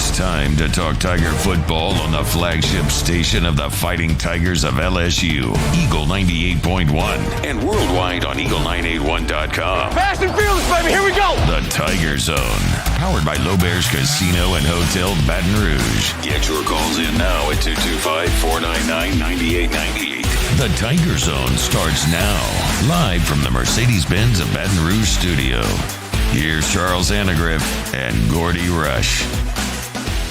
It's time to talk Tiger football on the flagship station of the Fighting Tigers of LSU, Eagle 98.1, and worldwide on eagle981.com. Fast and fearless, baby, here we go! The Tiger Zone, powered by Low Bears Casino and Hotel Baton Rouge. Get your calls in now at 225-499-9898. The Tiger Zone starts now, live from the Mercedes-Benz of Baton Rouge studio. Here's Charles Hanagriff and Gordy Rush.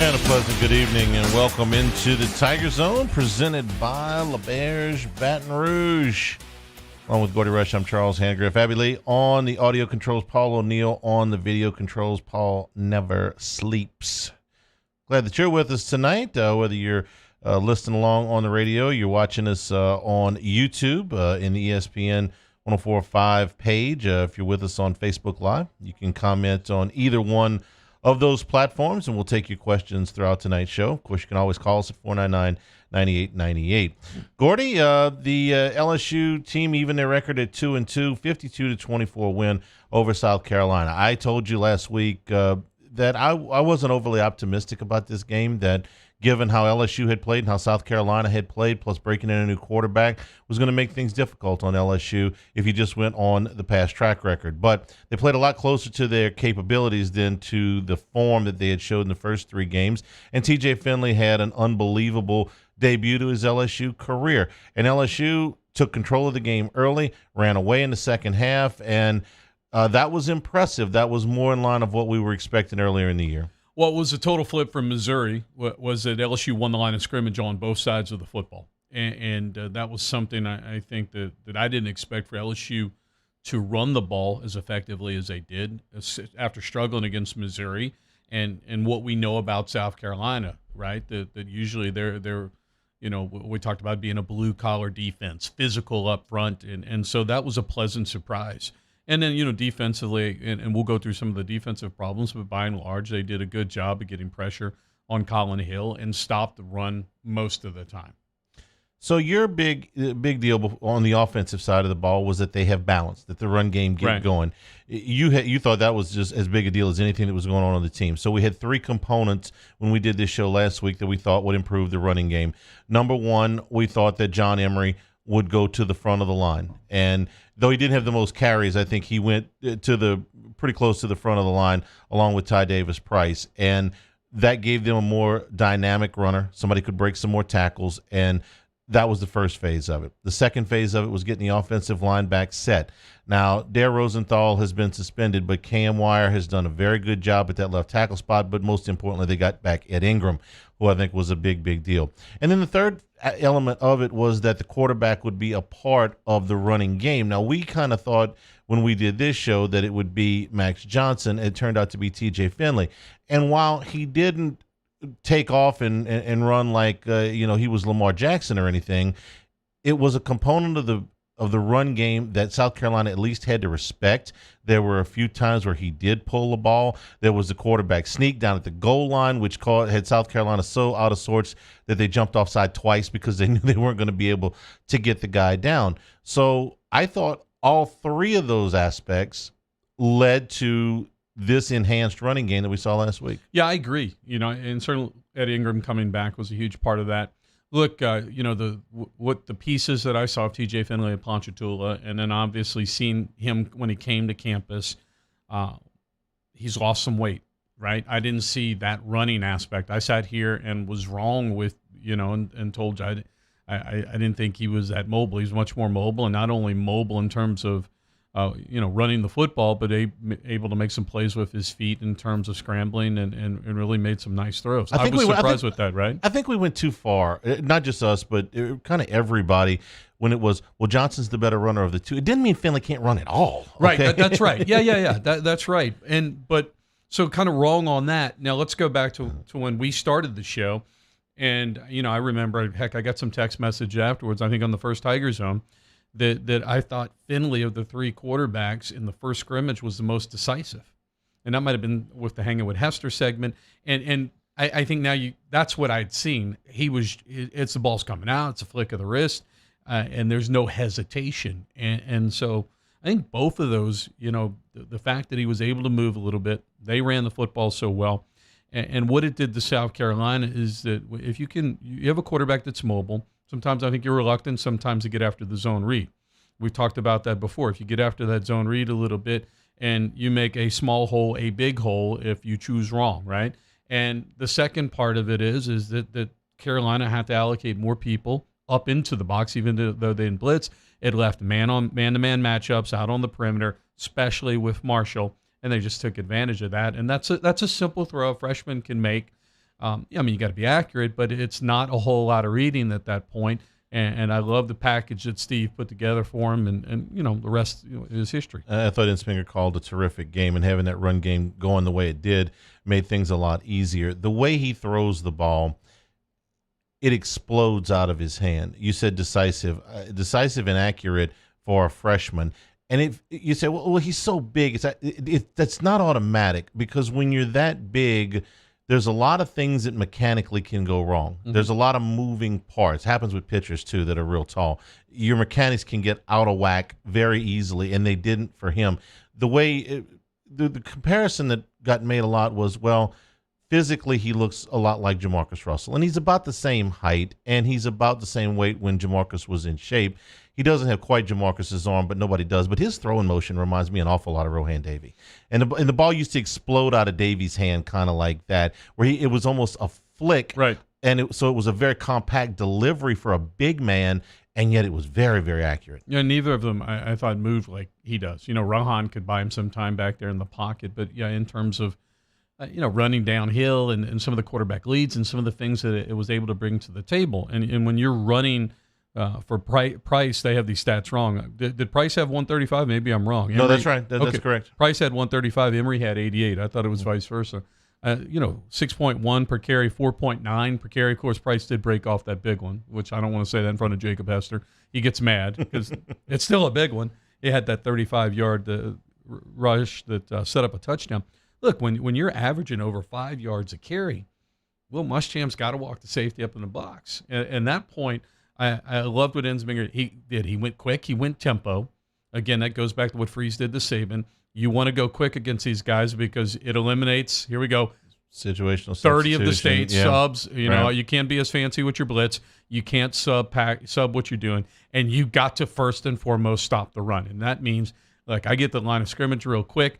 And a pleasant good evening and welcome into the Tiger Zone presented by Low Bears Baton Rouge. Along with Gordy Rush, I'm Charles Hanagriff. Abby Lee on the audio controls, Paul O'Neill on the video controls. Paul never sleeps. Glad that you're with us tonight, whether you're listening along on the radio, you're watching us on YouTube in the ESPN 104.5 page. If you're with us on Facebook Live, you can comment on either one of those platforms, and we'll take your questions throughout tonight's show. Of course, you can always call us at 499-9898. Gordy, the LSU team, even their record at 2-2, 52-24 win over South Carolina. I told you last week that I wasn't overly optimistic about this game, that given how LSU had played and how South Carolina had played, plus breaking in a new quarterback, was going to make things difficult on LSU if you just went on the past track record. But they played a lot closer to their capabilities than to the form that they had showed in the first three games. And T.J. Finley had an unbelievable debut to his LSU career. And LSU took control of the game early, ran away in the second half, and that was impressive. That was more in line of what we were expecting earlier in the year. Well, it was a total flip from Missouri, was that LSU won the line of scrimmage on both sides of the football. And that was something I think that I didn't expect for LSU to run the ball as effectively as they did after struggling against Missouri and what we know about South Carolina, right? That usually they're we talked about being a blue-collar defense, physical up front, and so that was a pleasant surprise. And then, defensively, and we'll go through some of the defensive problems, but by and large, they did a good job of getting pressure on Colin Hill and stopped the run most of the time. So your big deal on the offensive side of the ball was that they have balance, that the run game get going. You thought that was just as big a deal as anything that was going on the team. So we had three components when we did this show last week that we thought would improve the running game. Number one, we thought that John Emery would go to the front of the line. And though he didn't have the most carries, I think he went to pretty close to the front of the line along with Ty Davis-Price. And that gave them a more dynamic runner. Somebody could break some more tackles, and that was the first phase of it. The second phase of it was getting the offensive line back set. Now, Dare Rosenthal has been suspended, but Cam Wire has done a very good job at that left tackle spot, but most importantly, they got back Ed Ingram, who I think was a big deal. And then the third element of it was that the quarterback would be a part of the running game. Now, we kind of thought when we did this show that it would be Max Johnson. It turned out to be T.J. Finley. And while he didn't take off and run like he was Lamar Jackson or anything, it was a component of the run game that South Carolina at least had to respect. There were a few times where he did pull the ball. There was the quarterback sneak down at the goal line, which had South Carolina so out of sorts that they jumped offside twice because they knew they weren't going to be able to get the guy down. So I thought all three of those aspects led to this enhanced running game that we saw last week. Yeah, I agree. And certainly Ed Ingram coming back was a huge part of that. Look, what the pieces that I saw of T.J. Finley at Ponchatoula, and then obviously seeing him when he came to campus, he's lost some weight, right? I didn't see that running aspect. I sat here and was wrong with, and told you I didn't think he was that mobile. He's much more mobile, and not only mobile in terms of running the football, but able to make some plays with his feet in terms of scrambling and really made some nice throws. I was surprised with that, right? I think we went too far, not just us, but kind of everybody, when it was, well, Johnson's the better runner of the two. It didn't mean Finley can't run at all. Okay? Right, that's right. Yeah. That's right. So kind of wrong on that. Now let's go back to when we started the show. And, I remember, heck, I got some text message afterwards, I think on the first Tiger Zone, that I thought Finley of the three quarterbacks in the first scrimmage was the most decisive. And that might have been with the Hanging with Hester segment. And I think now that's what I'd seen. It's the ball's coming out, it's a flick of the wrist, and there's no hesitation. And so I think both of those, the fact that he was able to move a little bit, they ran the football so well. And what it did to South Carolina is that if you have a quarterback that's mobile, sometimes I think you're reluctant sometimes to get after the zone read. We've talked about that before. If you get after that zone read a little bit and you make a small hole a big hole if you choose wrong, right? And the second part of it is that Carolina had to allocate more people up into the box, even though they didn't blitz. It left man-to-man matchups out on the perimeter, especially with Marshall, and they just took advantage of that. And that's a simple throw a freshman can make. You got to be accurate, but it's not a whole lot of reading at that point. And I love the package that Steve put together for him, and the rest is history. I thought Insminger called a terrific game, and having that run game going the way it did made things a lot easier. The way he throws the ball, it explodes out of his hand. You said decisive and accurate for a freshman. And if you say, well, he's so big, that's not automatic, because when you're that big, there's a lot of things that mechanically can go wrong. Mm-hmm. There's a lot of moving parts. Happens with pitchers, too, that are real tall. Your mechanics can get out of whack very easily, and they didn't for him. The comparison that got made a lot was, well, physically he looks a lot like Jamarcus Russell, and he's about the same height, and he's about the same weight when Jamarcus was in shape. He doesn't have quite Jamarcus's arm, but nobody does. But his throwing motion reminds me an awful lot of Rohan Davey. And the ball used to explode out of Davey's hand kind of like that, where it was almost a flick. Right. And so it was a very compact delivery for a big man, and yet it was very, very accurate. Yeah, neither of them I thought moved like he does. Rohan could buy him some time back there in the pocket, but yeah, in terms of running downhill and some of the quarterback leads and some of the things that it was able to bring to the table. And when you're running for Price, they have these stats wrong. Did Price have 135? Maybe I'm wrong. No, that's right. That's correct. Price had 135. Emory had 88. I thought it was vice versa. 6.1 per carry, 4.9 per carry. Of course, Price did break off that big one, which I don't want to say that in front of Jacob Hester. He gets mad because it's still a big one. He had that 35-yard rush that set up a touchdown. Look, when you're averaging over 5 yards a carry, Will Muschamp's got to walk the safety up in the box. And that point, I loved what Insminger he did. He went quick. He went tempo. Again, that goes back to what Freeze did to Saban. You want to go quick against these guys because it eliminates, here we go, situational 30 of the state subs. Right. You can't be as fancy with your blitz. You can't sub what you're doing. And you got to first and foremost stop the run. And that means, I get the line of scrimmage real quick.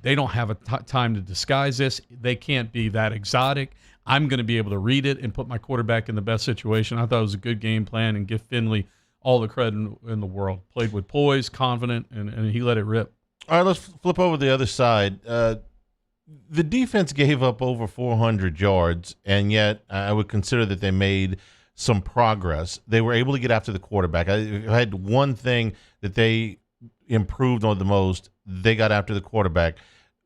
They don't have time to disguise this. They can't be that exotic. I'm going to be able to read it and put my quarterback in the best situation. I thought it was a good game plan, and give Finley all the credit in the world. Played with poise, confident, and he let it rip. All right, let's flip over to the other side. The defense gave up over 400 yards, and yet I would consider that they made some progress. They were able to get after the quarterback. I had one thing that they improved on the most. They got after the quarterback.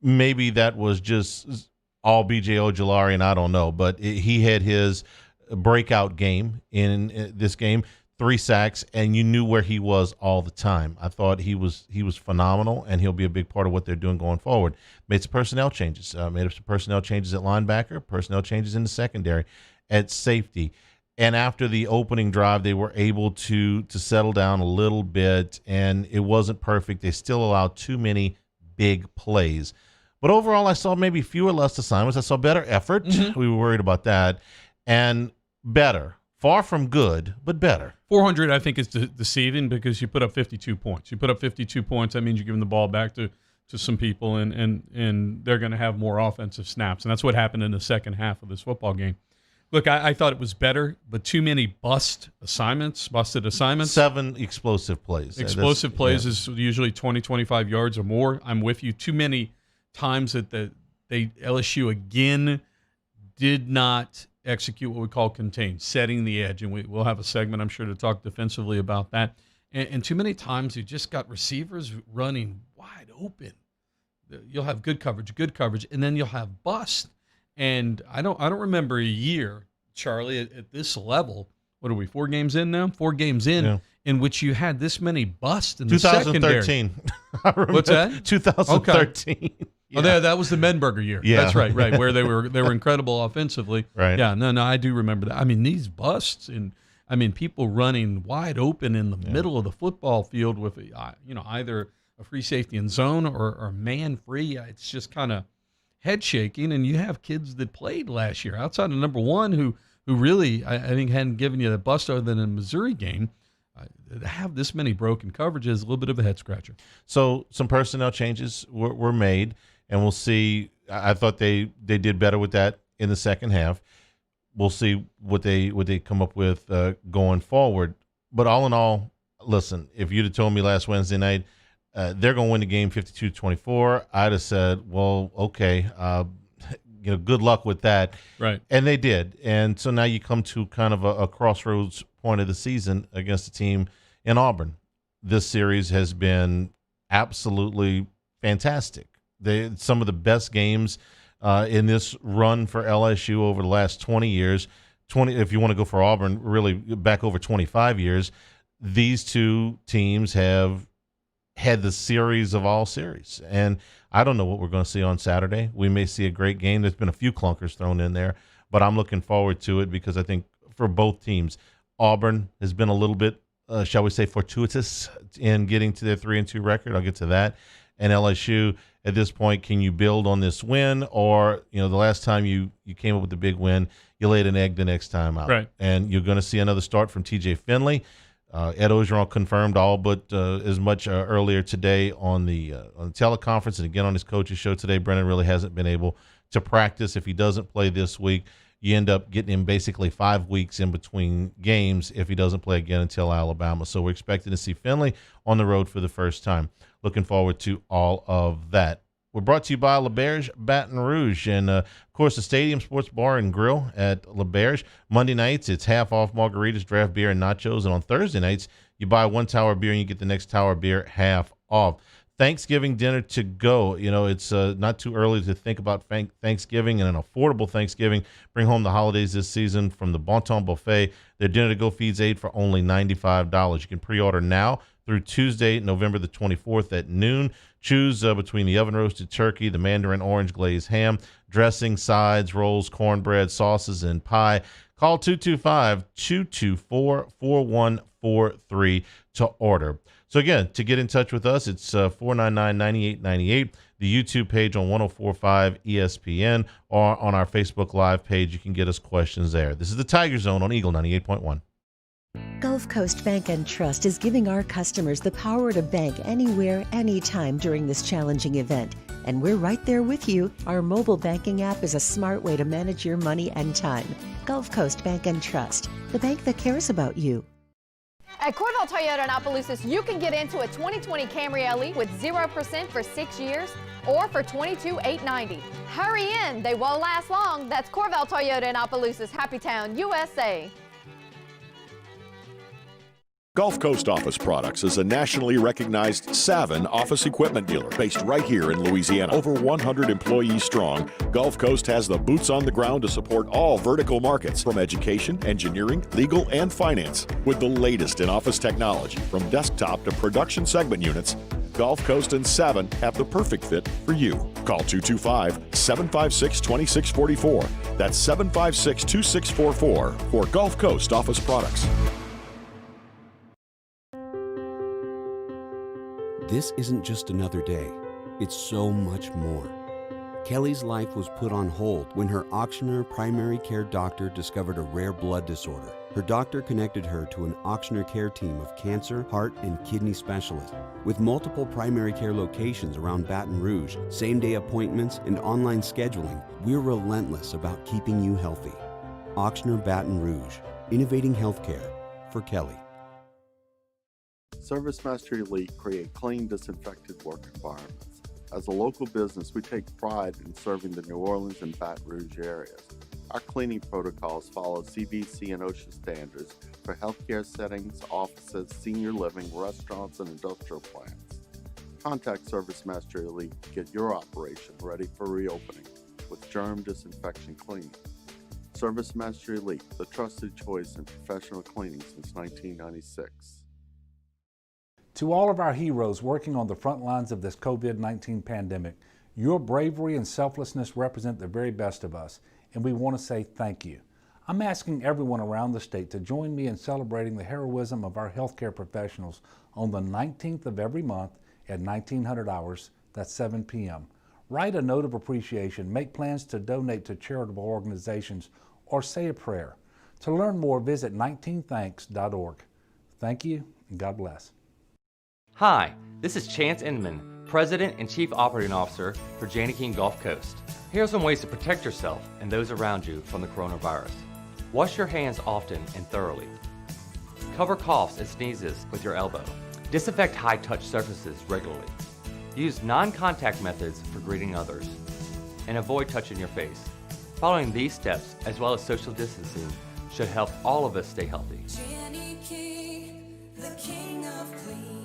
Maybe that was just all B.J. Ojolari, and I don't know, but he had his breakout game in this game, 3 sacks, and you knew where he was all the time. I thought he was phenomenal, and he'll be a big part of what they're doing going forward. Made some personnel changes. Made some personnel changes at linebacker, personnel changes in the secondary, at safety. And after the opening drive, they were able to settle down a little bit, and it wasn't perfect. They still allowed too many big plays. But overall, I saw maybe fewer less assignments. I saw better effort. Mm-hmm. We were worried about that. And better. Far from good, but better. 400, I think, is deceiving because you put up 52 points. You put up 52 points, that means you're giving the ball back to some people, and they're going to have more offensive snaps. And that's what happened in the second half of this football game. Look, I thought it was better, but too many busted assignments. 7 explosive plays. Explosive plays is usually 20, 25 yards or more. I'm with you. Too many times that LSU, again, did not execute what we call contain, setting the edge. And we'll have a segment, I'm sure, to talk defensively about that. And too many times you just got receivers running wide open. You'll have good coverage, and then you'll have bust. And I don't remember a year, Charlie, at this level. What are we, 4 games in now? 4 games in, in which you had this many busts in the 2013. secondary. What's that? 2013. Okay. Yeah. Oh, that was the Menberger year. Yeah. That's right, where they were incredible offensively. Right. Yeah, no, I do remember that. I mean, these busts and people running wide open in the middle of the football field with either a free safety in zone or man free. It's just kind of head shaking, and you have kids that played last year outside of number one who really I think hadn't given you the bust other than a Missouri game. To have this many broken coverages is a little bit of a head scratcher. So some personnel changes were made, and we'll see. I thought they did better with that in the second half. We'll see what they come up with going forward. But all in all, listen, if you'd have told me last Wednesday night they're going to win the game 52-24, I'd have said, well, okay, good luck with that. Right. And they did. And so now you come to kind of a crossroads point of the season against a team in Auburn. This series has been absolutely fantastic. Some of the best games in this run for LSU over the last 20 years. 20, if you want to go for Auburn, really back over 25 years. These two teams have had the series of all series. And I don't know what we're going to see on Saturday. We may see a great game. There's been a few clunkers thrown in there, but I'm looking forward to it because I think for both teams, Auburn has been a little bit, shall we say, fortuitous in getting to their 3-2 record. I'll get to that. And LSU, at this point, can you build on this win? Or, the last time you came up with the big win, you laid an egg the next time out. Right. And you're going to see another start from T.J. Finley. Ed Ogeron confirmed all but as much earlier today on the teleconference, and again on his coach's show today. Brennan really hasn't been able to practice. If he doesn't play this week, you end up getting him basically 5 weeks in between games if he doesn't play again until Alabama. So we're expecting to see Finley on the road for the first time. Looking forward to all of that. We're brought to you by LaBerge Baton Rouge, and of course the Stadium Sports Bar and Grill at LaBerge. Monday nights it's half off margaritas, draft beer, and nachos, and on Thursday nights you buy one tower beer and you get the next tower beer half off. Thanksgiving dinner to go. It's not too early to think about Thanksgiving and an affordable Thanksgiving. Bring home the holidays this season from the Bon Ton Buffet. Their dinner to go feeds 8 for only $95. You can pre-order now through Tuesday, November the 24th at noon. Choose between the oven-roasted turkey, the mandarin orange glazed ham, dressing, sides, rolls, cornbread, sauces, and pie. Call 225-224-4143 to order. So, again, to get in touch with us, it's 499-9898, the YouTube page on 104.5 ESPN, or on our Facebook Live page. You can get us questions there. This is the Tiger Zone on Eagle 98.1. Gulf Coast Bank and Trust is giving our customers the power to bank anywhere, anytime during this challenging event. And we're right there with you. Our mobile banking app is a smart way to manage your money and time. Gulf Coast Bank and Trust, the bank that cares about you. At Corval Toyota in Opelousas, you can get into a 2020 Camry LE with 0% for 6 years or for $22,890. Hurry in, they won't last long. That's Corval Toyota in Opelousas, Happy Town, USA. Gulf Coast Office Products is a nationally recognized Savin office equipment dealer based right here in Louisiana. Over 100 employees strong, Gulf Coast has the boots on the ground to support all vertical markets, from education, engineering, legal, and finance. With the latest in office technology, from desktop to production segment units, Gulf Coast and Savin have the perfect fit for you. Call 225-756-2644. That's 756-2644 for Gulf Coast Office Products. This isn't just another day. It's so much more. Kelly's life was put on hold when her auctioneer primary care doctor discovered a rare blood disorder. Her doctor connected her to an auctioneer care team of cancer, heart, and kidney specialists. With multiple primary care locations around Baton Rouge, same-day appointments, and online scheduling, we're relentless about keeping you healthy. Auctioneer Baton Rouge, innovating healthcare for Kelly. ServiceMaster Elite create clean, disinfected work environments. As a local business, we take pride in serving the New Orleans and Baton Rouge areas. Our cleaning protocols follow CDC and OSHA standards for healthcare settings, offices, senior living, restaurants, and industrial plants. Contact ServiceMaster Elite to get your operation ready for reopening with germ disinfection cleaning. ServiceMaster Elite, the trusted choice in professional cleaning since 1996. To all of our heroes working on the front lines of this COVID-19 pandemic, your bravery and selflessness represent the very best of us, and we want to say thank you. I'm asking everyone around the state to join me in celebrating the heroism of our healthcare professionals on the 19th of every month at 1900 hours, that's 7 p.m. Write a note of appreciation, make plans to donate to charitable organizations, or say a prayer. To learn more, visit 19thanks.org. Thank you, and God bless. Hi, this is Chance Inman, President and Chief Operating Officer for Janney King Gulf Coast. Here are some ways to protect yourself and those around you from the coronavirus. Wash your hands often and thoroughly. Cover coughs and sneezes with your elbow. Disinfect high-touch surfaces regularly. Use non-contact methods for greeting others. And avoid touching your face. Following these steps, as well as social distancing, should help all of us stay healthy. Janney King, the king of clean.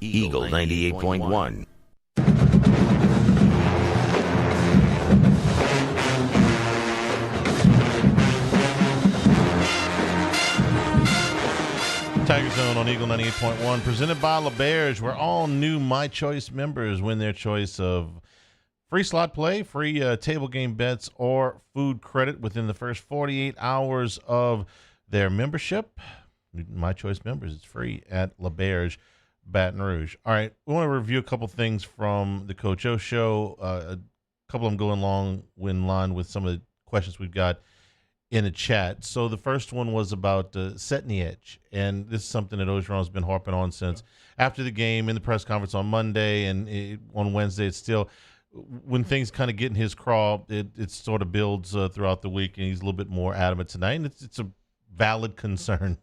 Eagle 98.1. Tiger Zone on Eagle 98.1, presented by LaBerge, where all new My Choice members win their choice of free slot play, free table game bets, or food credit within the first 48 hours of their membership. My Choice members, it's free at LaBerge, Baton Rouge. All right, we want to review a couple things from the Coach O show. A couple of them going along in line with some of the questions we've got in the chat. So the first one was about setting the edge, and this is something that Ogeron has been harping on since after the game, in the press conference on Monday, and on Wednesday. It's still, when things kind of get in his craw, it sort of builds throughout the week, and he's a little bit more adamant tonight, and it's a valid concern.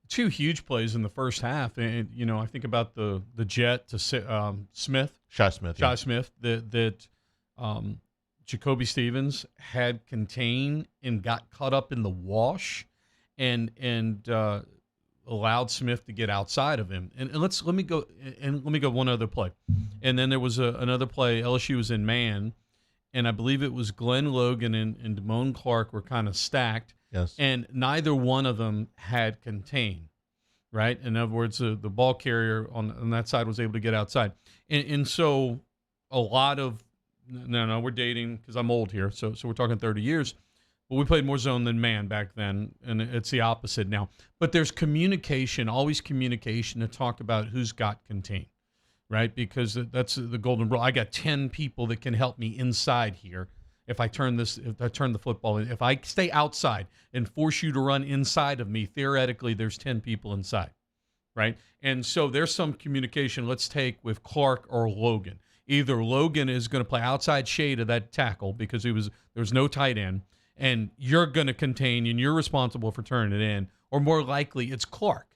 Two huge plays in the first half, and I think about the jet to Smith, Shi Smith, that Jacoby Stevens had contained and got caught up in the wash, and allowed Smith to get outside of him. And let me go one other play, and then there was another play. LSU was in man, and I believe it was Glenn Logan and Damone Clark were kind of stacked. Yes. And neither one of them had contained, right? In other words, the ball carrier on that side was able to get outside. And so a lot of, no, we're dating because I'm old here, so we're talking 30 years. But we played more zone than man back then, and it's the opposite now. But there's communication, always communication to talk about who's got contained, right? Because that's the golden rule. I got 10 people that can help me inside here. If I turn the football in, if I stay outside and force you to run inside of me, theoretically, there's 10 people inside, right? And so there's some communication, let's take with Clark or Logan. Either Logan is going to play outside shade of that tackle because there was no tight end, and you're going to contain and you're responsible for turning it in, or more likely it's Clark,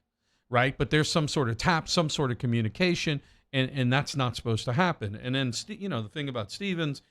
right? But there's some sort of tap, some sort of communication, and that's not supposed to happen. And then, the thing about Stevens,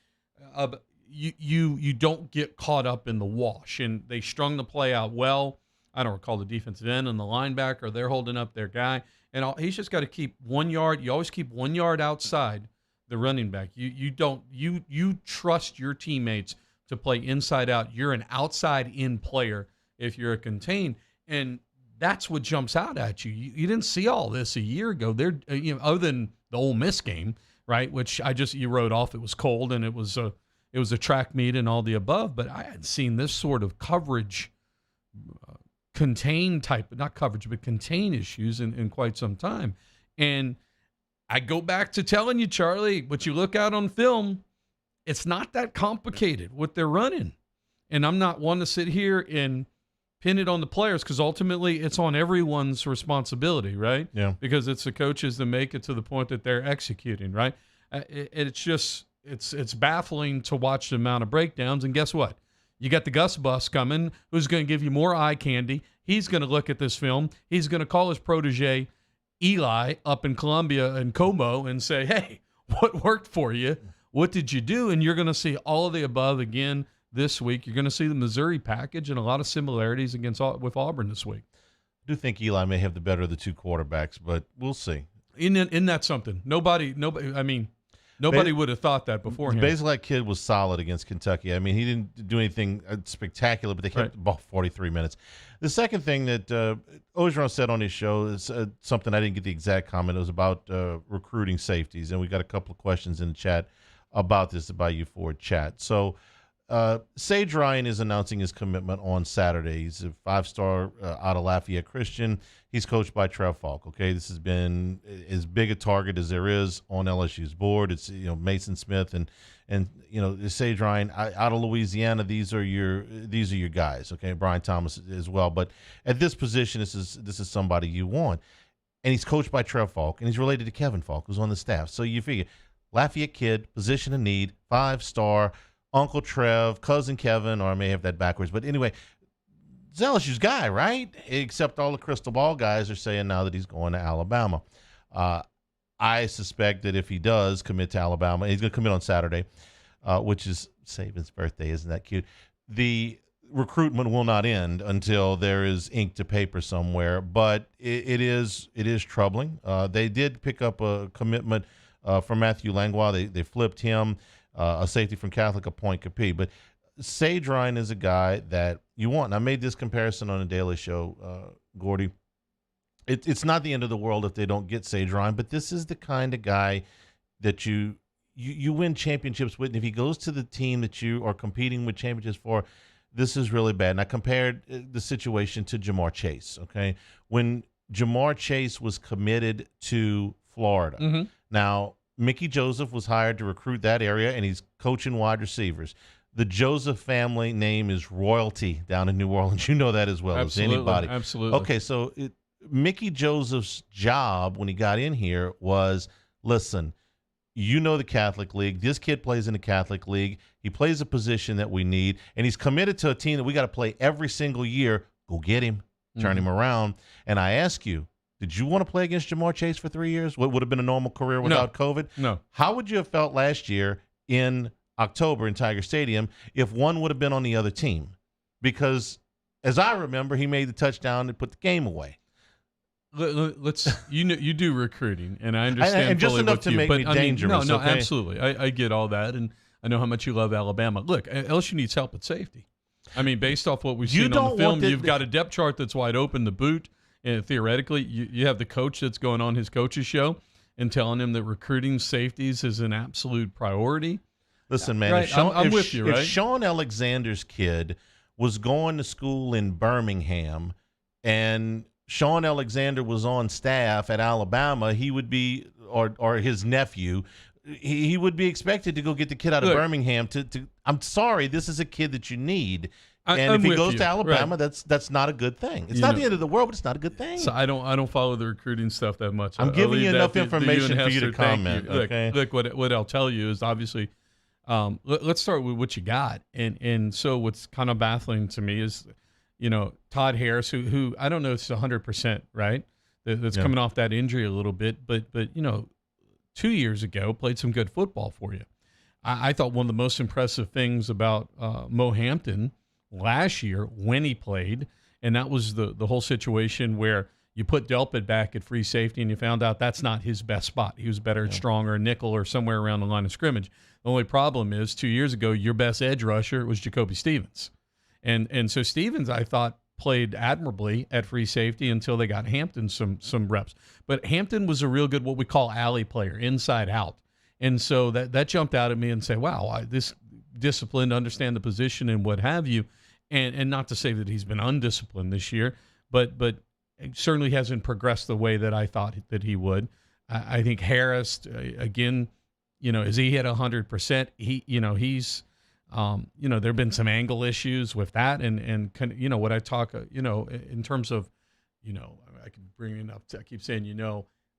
you don't get caught up in the wash, and they strung the play out well. I don't recall the defensive end and the linebacker. They're holding up their guy, and he's just got to keep 1 yard. You always keep 1 yard outside the running back. You trust your teammates to play inside out. You're an outside in player if you're a contained, and that's what jumps out at you. You didn't see all this a year ago. They're other than the Ole Miss game, right? Which you wrote off. It was cold and it was a track meet and all the above, but I hadn't seen this sort of coverage, contain type, not coverage, but contain issues in quite some time. And I go back to telling you, Charlie, what you look out on film, it's not that complicated what they're running. And I'm not one to sit here and pin it on the players, because ultimately it's on everyone's responsibility, right? Yeah. Because it's the coaches that make it to the point that they're executing, right? It's just it's baffling to watch the amount of breakdowns. And guess what? You got the Gus Bus coming, who's going to give you more eye candy. He's going to look at this film. He's going to call his protege, Eli, up in Columbia and Como and say, hey, what worked for you? What did you do? And you're going to see all of the above again this week. You're going to see the Missouri package and a lot of similarities with Auburn this week. I do think Eli may have the better of the two quarterbacks, but we'll see. Isn't that something? Nobody. I mean, nobody would have thought that beforehand. Basically, that kid was solid against Kentucky. I mean, he didn't do anything spectacular, but they kept the ball 43 minutes. The second thing that Ogeron said on his show is something I didn't get the exact comment. It was about recruiting safeties, and we got a couple of questions in the chat about this, about you for chat. So Sage Ryan is announcing his commitment on Saturday. He's a 5-star out of Lafayette Christian. He's coached by Trev Falk. Okay, this has been as big a target as there is on LSU's board. It's Mason Smith and Sage Ryan out of Louisiana. These are your guys. Okay, Brian Thomas as well. But at this position, this is somebody you want, and he's coached by Trev Falk, and he's related to Kevin Falk, who's on the staff. So you figure Lafayette kid, position of need, 5-star. Uncle Trev, cousin Kevin, or I may have that backwards. But anyway, it's LSU's guy, right? Except all the crystal ball guys are saying now that he's going to Alabama. I suspect that if he does commit to Alabama, he's going to commit on Saturday, which is Saban's birthday. Isn't that cute? The recruitment will not end until there is ink to paper somewhere, but it is troubling. They did pick up a commitment from Matthew Langlois. They flipped him. A safety from Catholic, a point Capee. But Sage Ryan is a guy that you want. And I made this comparison on a Daily Show, Gordy. It's not the end of the world if they don't get Sage Ryan, but this is the kind of guy that you win championships with. And if he goes to the team that you are competing with championships for, this is really bad. And I compared the situation to Jamar Chase, okay? When Jamar Chase was committed to Florida. Now, Mickey Joseph was hired to recruit that area, and he's coaching wide receivers. The Joseph family name is royalty down in New Orleans. You know that as well as anybody. Absolutely. Okay, so Mickey Joseph's job when he got in here was, listen, the Catholic League. This kid plays in the Catholic League. He plays a position that we need, and he's committed to a team that we got to play every single year. Go get him. Turn him around. And I ask you, did you want to play against Jamar Chase for 3 years? What would have been a normal career without COVID? No. How would you have felt last year in October in Tiger Stadium if one would have been on the other team? Because, as I remember, he made the touchdown and put the game away. You do recruiting, and I understand and just fully enough with to you, make but me I mean, dangerous. No, okay? absolutely. I get all that, and I know how much you love Alabama. Look, LSU needs help at safety. I mean, based off what we've seen on the film, you've got a depth chart that's wide open, the boot. And theoretically, you have the coach that's going on his coach's show and telling him that recruiting safeties is an absolute priority. Listen, man, right? I'm with you, right? If Sean Alexander's kid was going to school in Birmingham and Sean Alexander was on staff at Alabama, he would be, or his nephew, he would be expected to go get the kid out of Birmingham. I'm sorry, this is a kid that you need. And if he goes to Alabama, that's not a good thing. It's not the end of the world, but it's not a good thing. So I don't follow the recruiting stuff that much. I'm giving you enough information for you to comment. Okay? Look, what I'll tell you is obviously, let's start with what you got. And so what's kind of baffling to me is, Todd Harris, who I don't know if it's 100%, right? That's coming off that injury a little bit, but 2 years ago played some good football for you. I thought one of the most impressive things about Mo Hampton last year when he played, and that was the whole situation where you put Delpit back at free safety and you found out that's not his best spot. He was better at stronger nickel or somewhere around the line of scrimmage. The only problem is 2 years ago, your best edge rusher was Jacoby Stevens. And so Stevens, I thought, played admirably at free safety until they got Hampton some reps. But Hampton was a real good, what we call alley player, inside out. And so that jumped out at me and said, wow, this disciplined, understand the position and what have you. And not to say that he's been undisciplined this year, but certainly hasn't progressed the way that I thought that he would. I think Harris, again, as he hit 100%, he's, there have been some angle issues with that. And what I talk, in terms of, I can bring it up. I keep saying,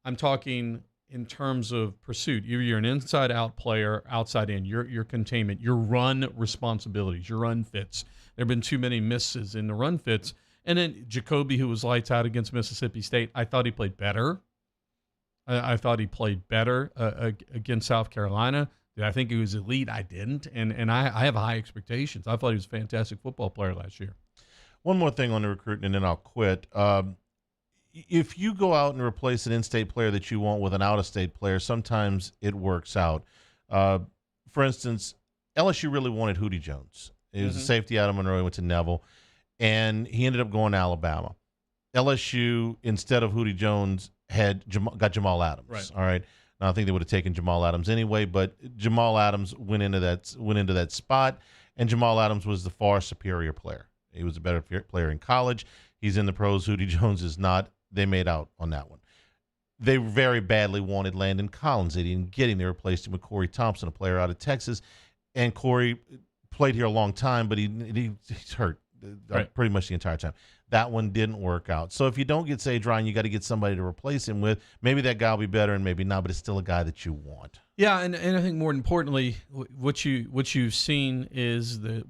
I'm talking in terms of pursuit. You're an inside-out player, outside-in. Your containment, your run responsibilities, your run fits. There have been too many misses in the run fits. And then Jacoby, who was lights out against Mississippi State, I thought he played better. I thought he played better against South Carolina. Did I think he was elite? I didn't. And I have high expectations. I thought he was a fantastic football player last year. One more thing on the recruiting, and then I'll quit. If you go out and replace an in-state player that you want with an out-of-state player, sometimes it works out. For instance, LSU really wanted Hootie Jones. He was a safety out of Monroe. He went to Neville, and he ended up going to Alabama. LSU, instead of Hootie Jones, got Jamal Adams. Right. All right. Now, I think they would have taken Jamal Adams anyway, but Jamal Adams went into that spot, and Jamal Adams was the far superior player. He was a better player in college. He's in the pros. Hootie Jones is not. They made out on that one. They very badly wanted Landon Collins. They didn't get him. They replaced him with Corey Thompson, a player out of Texas. And Corey played here a long time, but he's hurt pretty much the entire time. That one didn't work out. So if you don't get Sage Ryan, you got to get somebody to replace him with. Maybe that guy will be better and maybe not, but it's still a guy that you want. Yeah, and I think more importantly, what you've seen is that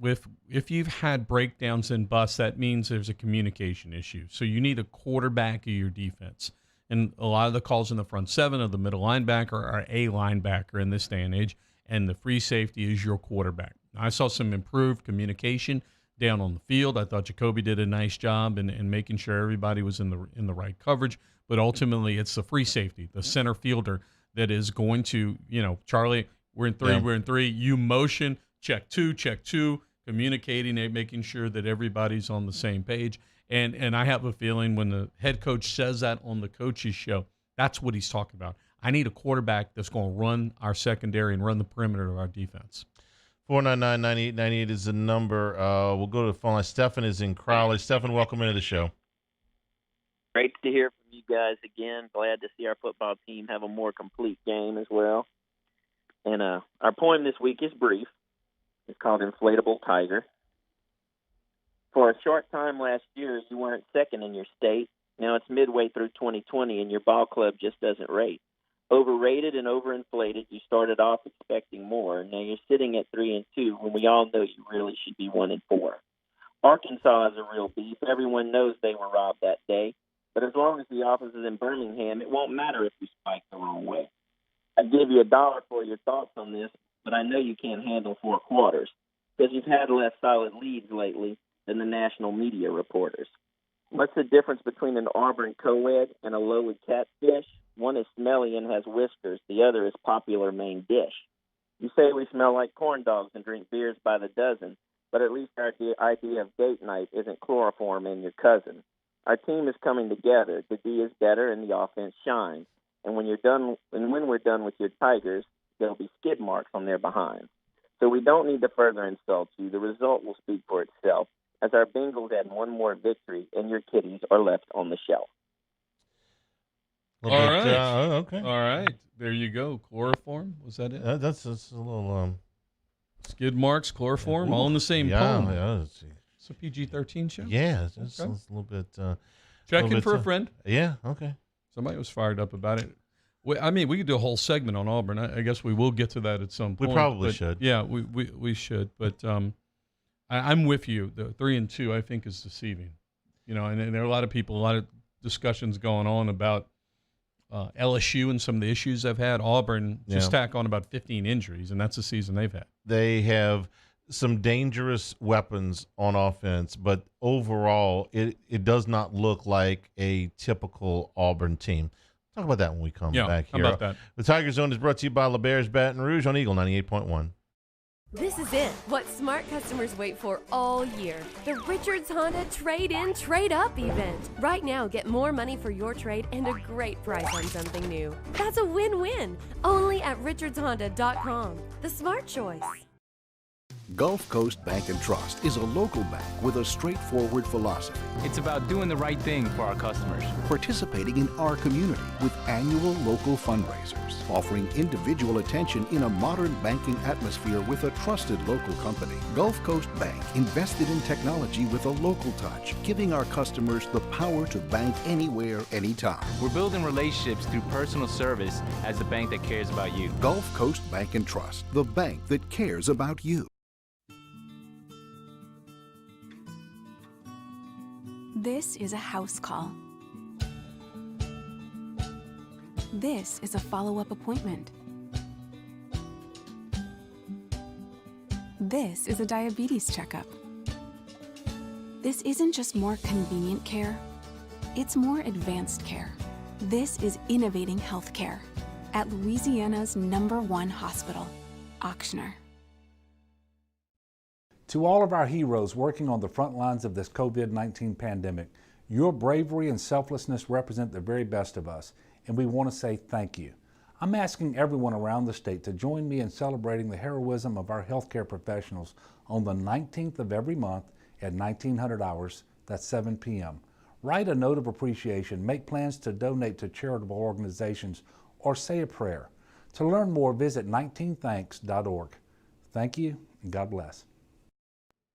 if you've had breakdowns and busts, that means there's a communication issue. So you need a quarterback of your defense. And a lot of the calls in the front seven of the middle linebacker are a linebacker in this day and age, and the free safety is your quarterback. I saw some improved communication down on the field. I thought Jacoby did a nice job in making sure everybody was in the right coverage. But ultimately, it's the free safety, the center fielder, that is going to, Charlie, we're in three. You motion, check two, communicating, making sure that everybody's on the same page. And I have a feeling when the head coach says that on the coaches show, that's what he's talking about. I need a quarterback that's going to run our secondary and run the perimeter of our defense. 499-9898 is the number. We'll go to the phone line. Stephen is in Crowley. Stephen, welcome into the show. Great to hear from you guys again. Glad to see our football team have a more complete game as well. And our poem this week is brief. It's called Inflatable Tiger. For a short time last year, you weren't second in your state. Now it's midway through 2020, and your ball club just doesn't rate. Overrated and overinflated, you started off expecting more. Now you're sitting at 3-2 when we all know you really should be 1-4. Arkansas is a real beef. Everyone knows they were robbed that day. But as long as the office is in Birmingham, it won't matter if you spike the wrong way. I'd give you $1 for your thoughts on this, but I know you can't handle 4 quarters because you've had less solid leads lately than the national media reporters. What's the difference between an Auburn co-ed and a lowly catfish? One is smelly and has whiskers. The other is popular main dish. You say we smell like corn dogs and drink beers by the dozen, but at least our idea of date night isn't chloroform in your cousin. Our team is coming together. The D is better and the offense shines. And when we're done with your Tigers, there'll be skid marks on their behinds. So we don't need to further insult you. The result will speak for itself, as our Bengals add one more victory and your kitties are left on the shelf. All right. Okay. All right. There you go. Chloroform. Was that it? That's a little skid marks, chloroform, all in the same poem. Yeah. It's a PG-13 show? Yeah. It's a little bit. Checking for a friend. Yeah. Okay. Somebody was fired up about it. We could do a whole segment on Auburn. I guess we will get to that at some point. We probably should. Yeah, we should. But I'm with you. The 3-2, I think, is deceiving. And there are a lot of people, a lot of discussions going on about LSU and some of the issues they've had. Auburn just tack on about 15 injuries, and that's the season they've had. They have some dangerous weapons on offense, but overall, it does not look like a typical Auburn team. Talk about that when we come back here. How about that? The Tiger Zone is brought to you by LeBear's Baton Rouge on Eagle 98.1. This is it, what smart customers wait for all year. The Richards Honda Trade-In, Trade-Up event. Right now, get more money for your trade and a great price on something new. That's a win-win. Only at richardshonda.com. The smart choice. Gulf Coast Bank and Trust is a local bank with a straightforward philosophy. It's about doing the right thing for our customers. Participating in our community with annual local fundraisers, offering individual attention in a modern banking atmosphere with a trusted local company. Gulf Coast Bank invested in technology with a local touch, giving our customers the power to bank anywhere, anytime. We're building relationships through personal service as the bank that cares about you. Gulf Coast Bank and Trust, the bank that cares about you. This is a house call. This is a follow-up appointment. This is a diabetes checkup. This isn't just more convenient care, it's more advanced care. This is innovating healthcare at Louisiana's #1 hospital, Auctioner. To all of our heroes working on the front lines of this COVID-19 pandemic, your bravery and selflessness represent the very best of us, and we want to say thank you. I'm asking everyone around the state to join me in celebrating the heroism of our healthcare professionals on the 19th of every month at 1900 hours, that's 7 p.m. Write a note of appreciation, make plans to donate to charitable organizations, or say a prayer. To learn more, visit 19thanks.org. Thank you, and God bless.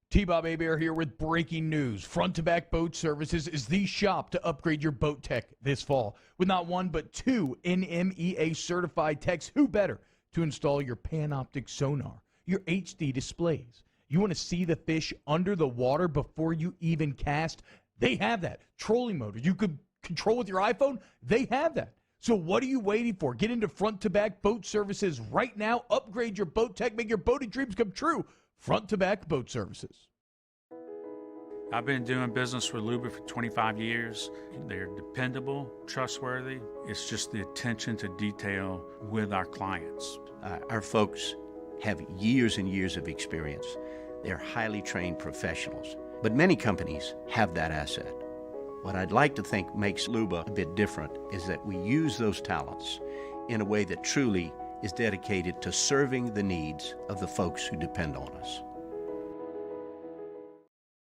T-Bob Hebert here with breaking news. Front to Back Boat Services is the shop to upgrade your boat tech this fall. With not one but two NMEA certified techs, who better to install your Panoptic sonar, your HD displays. You want to see the fish under the water before you even cast? They have that. Trolling motor you could control with your iPhone? They have that. So what are you waiting for? Get into Front to Back Boat Services right now. Upgrade your boat tech. Make your boating dreams come true. Front to Back Boat Services. I've been doing business with Luba for 25 years. They're dependable, trustworthy. It's just the attention to detail with our clients. Our folks have years and years of experience. They're highly trained professionals. But many companies have that asset. What I'd like to think makes Luba a bit different is that we use those talents in a way that truly is dedicated to serving the needs of the folks who depend on us.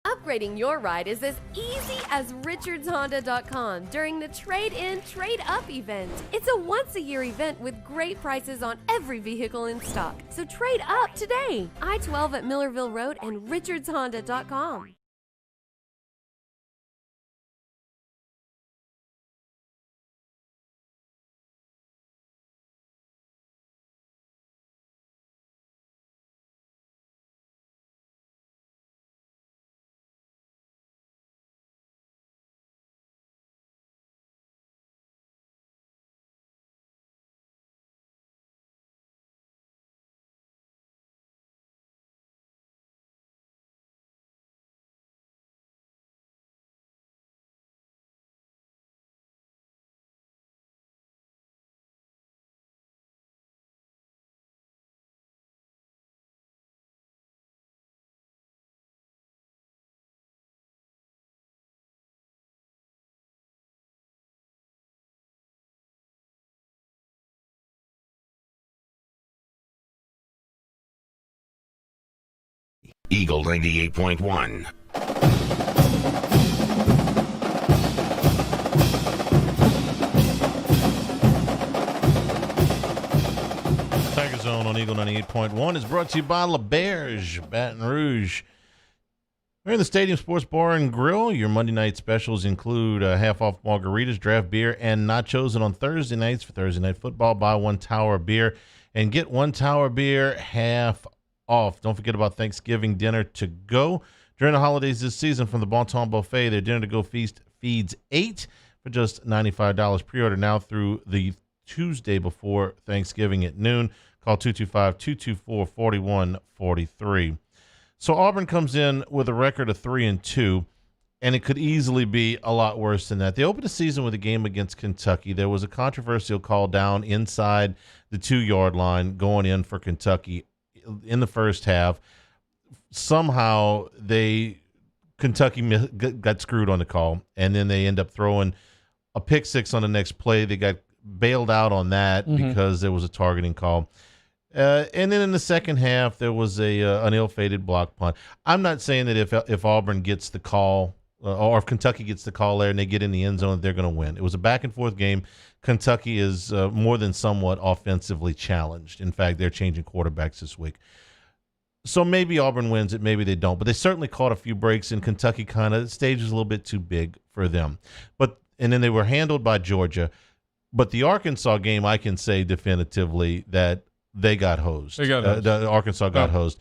Upgrading your ride is as easy as richardshonda.com during the Trade-In, Trade-Up event. It's a once-a-year event with great prices on every vehicle in stock. So trade up today. I-12 at Millerville Road and richardshonda.com. Eagle 98.1. Tiger Zone on Eagle 98.1 is brought to you by LaBerge, Baton Rouge. We're in the Stadium Sports Bar and Grill. Your Monday night specials include half-off margaritas, draft beer, and nachos. And on Thursday nights for Thursday Night Football, buy one tower beer and get one tower beer half off. Don't forget about Thanksgiving dinner to go. During the holidays this season from the Bon Ton Buffet, their dinner to go feast feeds 8 for just $95. Pre-order now through the Tuesday before Thanksgiving at noon. Call 225-224-4143. So Auburn comes in with a record of 3-2, and it could easily be a lot worse than that. They opened the season with a game against Kentucky. There was a controversial call down inside the 2-yard line going in for Kentucky in the first half. Somehow Kentucky got screwed on the call, and then they end up throwing a pick six on the next play. They got bailed out on that because there was a targeting call. And then in the second half, there was an ill-fated block punt. I'm not saying that if Auburn gets the call or if Kentucky gets the call there and they get in the end zone, they're going to win. It was a back-and-forth game. Kentucky is more than somewhat offensively challenged. In fact, they're changing quarterbacks this week. So maybe Auburn wins it, maybe they don't. But they certainly caught a few breaks, and Kentucky the stage was a little bit too big for them. And then they were handled by Georgia. But the Arkansas game, I can say definitively that they got hosed. Arkansas got hosed.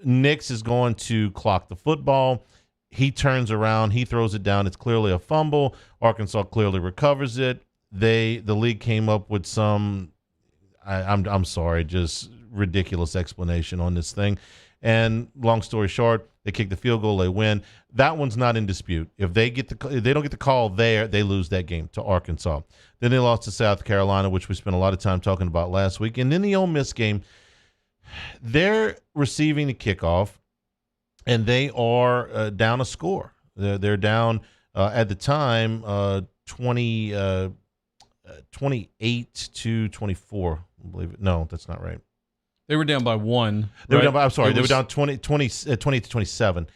Nix is going to clock the football. He turns around. He throws it down. It's clearly a fumble. Arkansas clearly recovers it. The league came up with some, I'm sorry, just ridiculous explanation on this thing. And long story short, they kick the field goal. They win. That one's not in dispute. If they don't get the call there, they lose that game to Arkansas. Then they lost to South Carolina, which we spent a lot of time talking about last week. And then the Ole Miss game, they're receiving the kickoff, and they are down a score. They're down at the time 28-24. I believe it. No, that's not right. They were down by 1. They were down by, I'm sorry. They were down 20-27.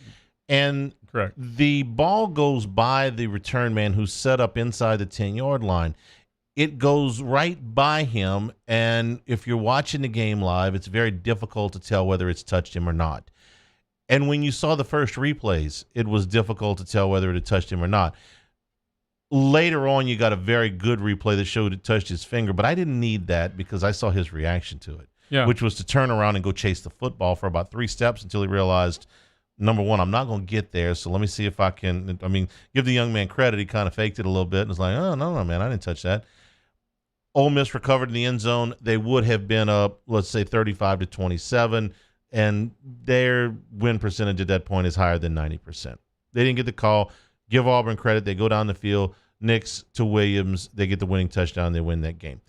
And correct. The ball goes by the return man who's set up inside the 10-yard line. It goes right by him, and if you're watching the game live, it's very difficult to tell whether it's touched him or not. And when you saw the first replays, it was difficult to tell whether it had touched him or not. Later on, you got a very good replay that showed it touched his finger, but I didn't need that because I saw his reaction to it. Yeah. Which was to turn around and go chase the football for about 3 steps until he realized, number one, I'm not going to get there, so let me see if I can. I mean, give the young man credit. He kind of faked it a little bit and was like, oh, no, man, I didn't touch that. Ole Miss recovered in the end zone. They would have been up, let's say, 35-27, and their win percentage at that point is higher than 90%. They didn't get the call. Give Auburn credit. They go down the field. Nix to Williams. They get the winning touchdown. They win that game.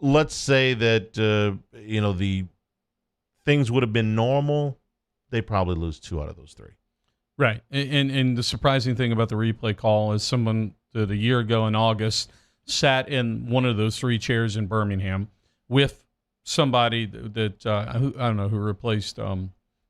Let's say that, the things would have been normal. They probably lose 2 out of those 3. Right. And the surprising thing about the replay call is someone that a year ago in August sat in one of those 3 chairs in Birmingham with somebody that I don't know who replaced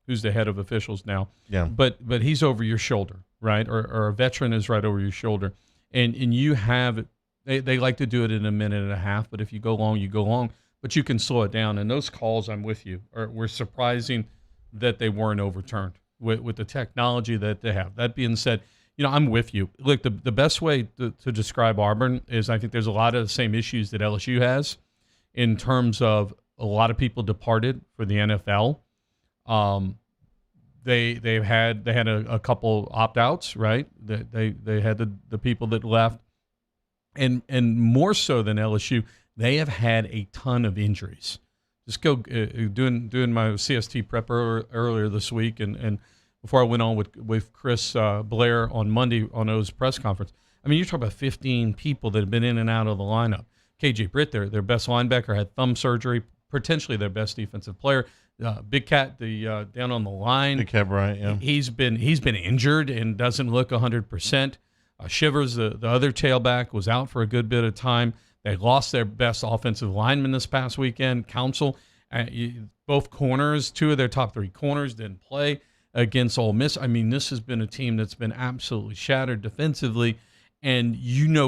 who's the head of officials now. Yeah. But he's over your shoulder, right? Or a veteran is right over your shoulder. And you have they like to do it in a minute and a half, but if you go long, you go long. But you can slow it down. And those calls, I'm with you, were surprising that they weren't overturned with the technology that they have. That being said, I'm with you. Look, the best way to describe Auburn is I think there's a lot of the same issues that LSU has in terms of a lot of people departed for the NFL. They had a couple opt-outs, right? They had the people that left. And more so than LSU, they have had a ton of injuries. Just go doing my CST prep earlier this week, and before I went on with Chris Blair on Monday on O's press conference. I mean, you're talking about 15 people that have been in and out of the lineup. KJ Britt, their best linebacker, had thumb surgery, potentially their best defensive player. Big Cat, the down on the line. Big Cat Bryant, yeah. He's been injured and doesn't look 100%. Shivers, the other tailback, was out for a good bit of time. They lost their best offensive lineman this past weekend, Council. Both corners, 2 of their top 3 corners didn't play against Ole Miss. I mean, this has been a team that's been absolutely shattered defensively. And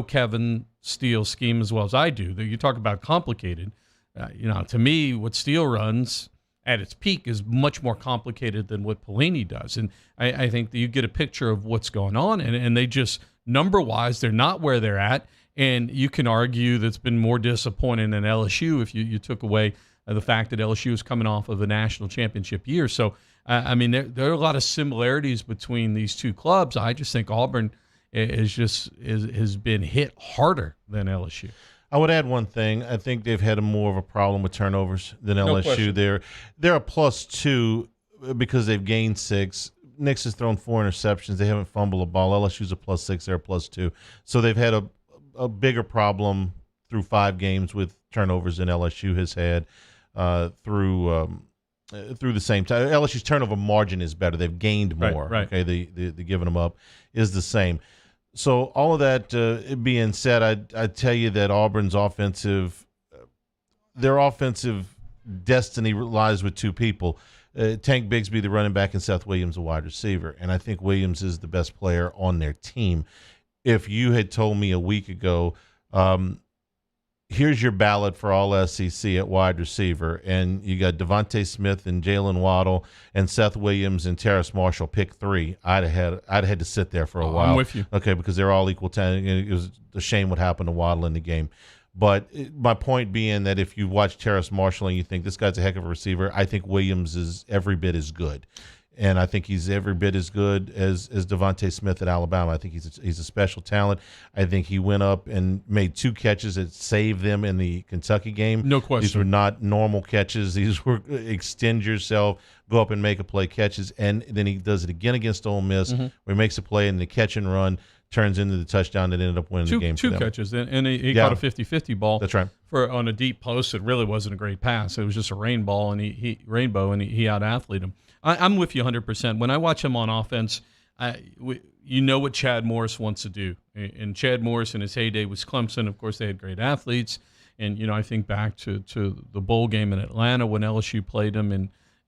Kevin Steele's scheme as well as I do. You talk about complicated. To me, what Steele runs at its peak is much more complicated than what Pelini does. And I think that you get a picture of what's going on. And they just, number-wise, they're not where they're at. And you can argue that's been more disappointing than LSU if you took away the fact that LSU is coming off of a national championship year. So, there are a lot of similarities between these 2 clubs. I just think Auburn has been hit harder than LSU. I would add one thing. I think they've had more of a problem with turnovers than LSU. Question. They're a +2 because they've gained 6. Nix has thrown 4 interceptions. They haven't fumbled a ball. LSU's a +6. They're a +2. So they've had a bigger problem through 5 games with turnovers than LSU has had through the same time. LSU's turnover margin is better. They've gained more. Right. Okay, the giving them up is the same. So all of that being said, I'd tell you that Auburn's offensive destiny lies with two people. Tank Bigsby, the running back, and Seth Williams, the wide receiver. And I think Williams is the best player on their team. If you had told me a week ago, here's your ballot for all SEC at wide receiver, and you got Devontae Smith and Jalen Waddle and Seth Williams and Terrace Marshall, pick three, I'd have had to sit there for a while. I'm with you. Okay, because they're all equal talent. It was a shame what happened to Waddle in the game. But my point being that if you watch Terrace Marshall and you think this guy's a heck of a receiver, I think Williams is every bit as good. And I think he's every bit as good as Devontae Smith at Alabama. I think he's a special talent. I think he went up and made 2 catches that saved them in the Kentucky game. No question. These were not normal catches. These were extend yourself, go up and make a play catches. And then he does it again against Ole Miss, where he makes a play and the catch and run turns into the touchdown that ended up winning the game. Two catches, and he caught a 50-50 ball. That's right. On a deep post. It really wasn't a great pass. It was just a rainbow, and he out-athleted him. I'm with you 100%. When I watch him on offense, you know what Chad Morris wants to do. And Chad Morris in his heyday was Clemson. Of course, they had great athletes. And, I think back to the bowl game in Atlanta when LSU played him,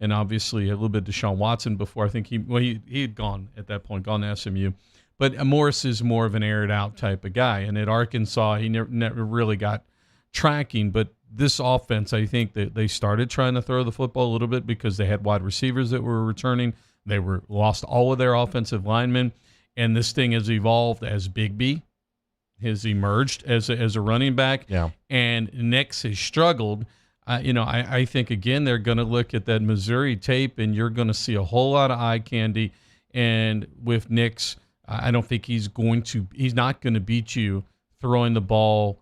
and obviously a little bit Deshaun Watson before. I think he had gone at that point, gone to SMU. But Morris is more of an aired-out type of guy. And at Arkansas, he never really got tracking. But this offense, I think that they started trying to throw the football a little bit because they had wide receivers that were returning. They lost all of their offensive linemen. And this thing has evolved as Bigsby has emerged as a running back. Yeah. And Nix has struggled. I think, again, they're going to look at that Missouri tape, and you're going to see a whole lot of eye candy. And with Nix, I don't think he's not going to beat you throwing the ball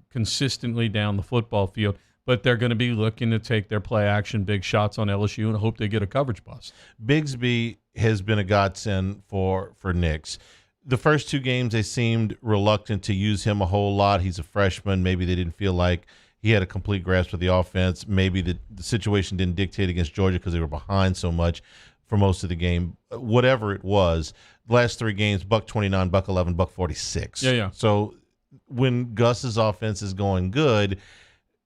consistently down the football field, but they're going to be looking to take their play action big shots on LSU and hope they get a coverage bust. Bigsby has been a godsend for Nix. The first 2 games, they seemed reluctant to use him a whole lot. He's a freshman. Maybe they didn't feel like he had a complete grasp of the offense. Maybe the situation didn't dictate against Georgia because they were behind so much for most of the game. Whatever it was, the last 3 games, $129, $111, $146. Yeah. So when Gus's offense is going good,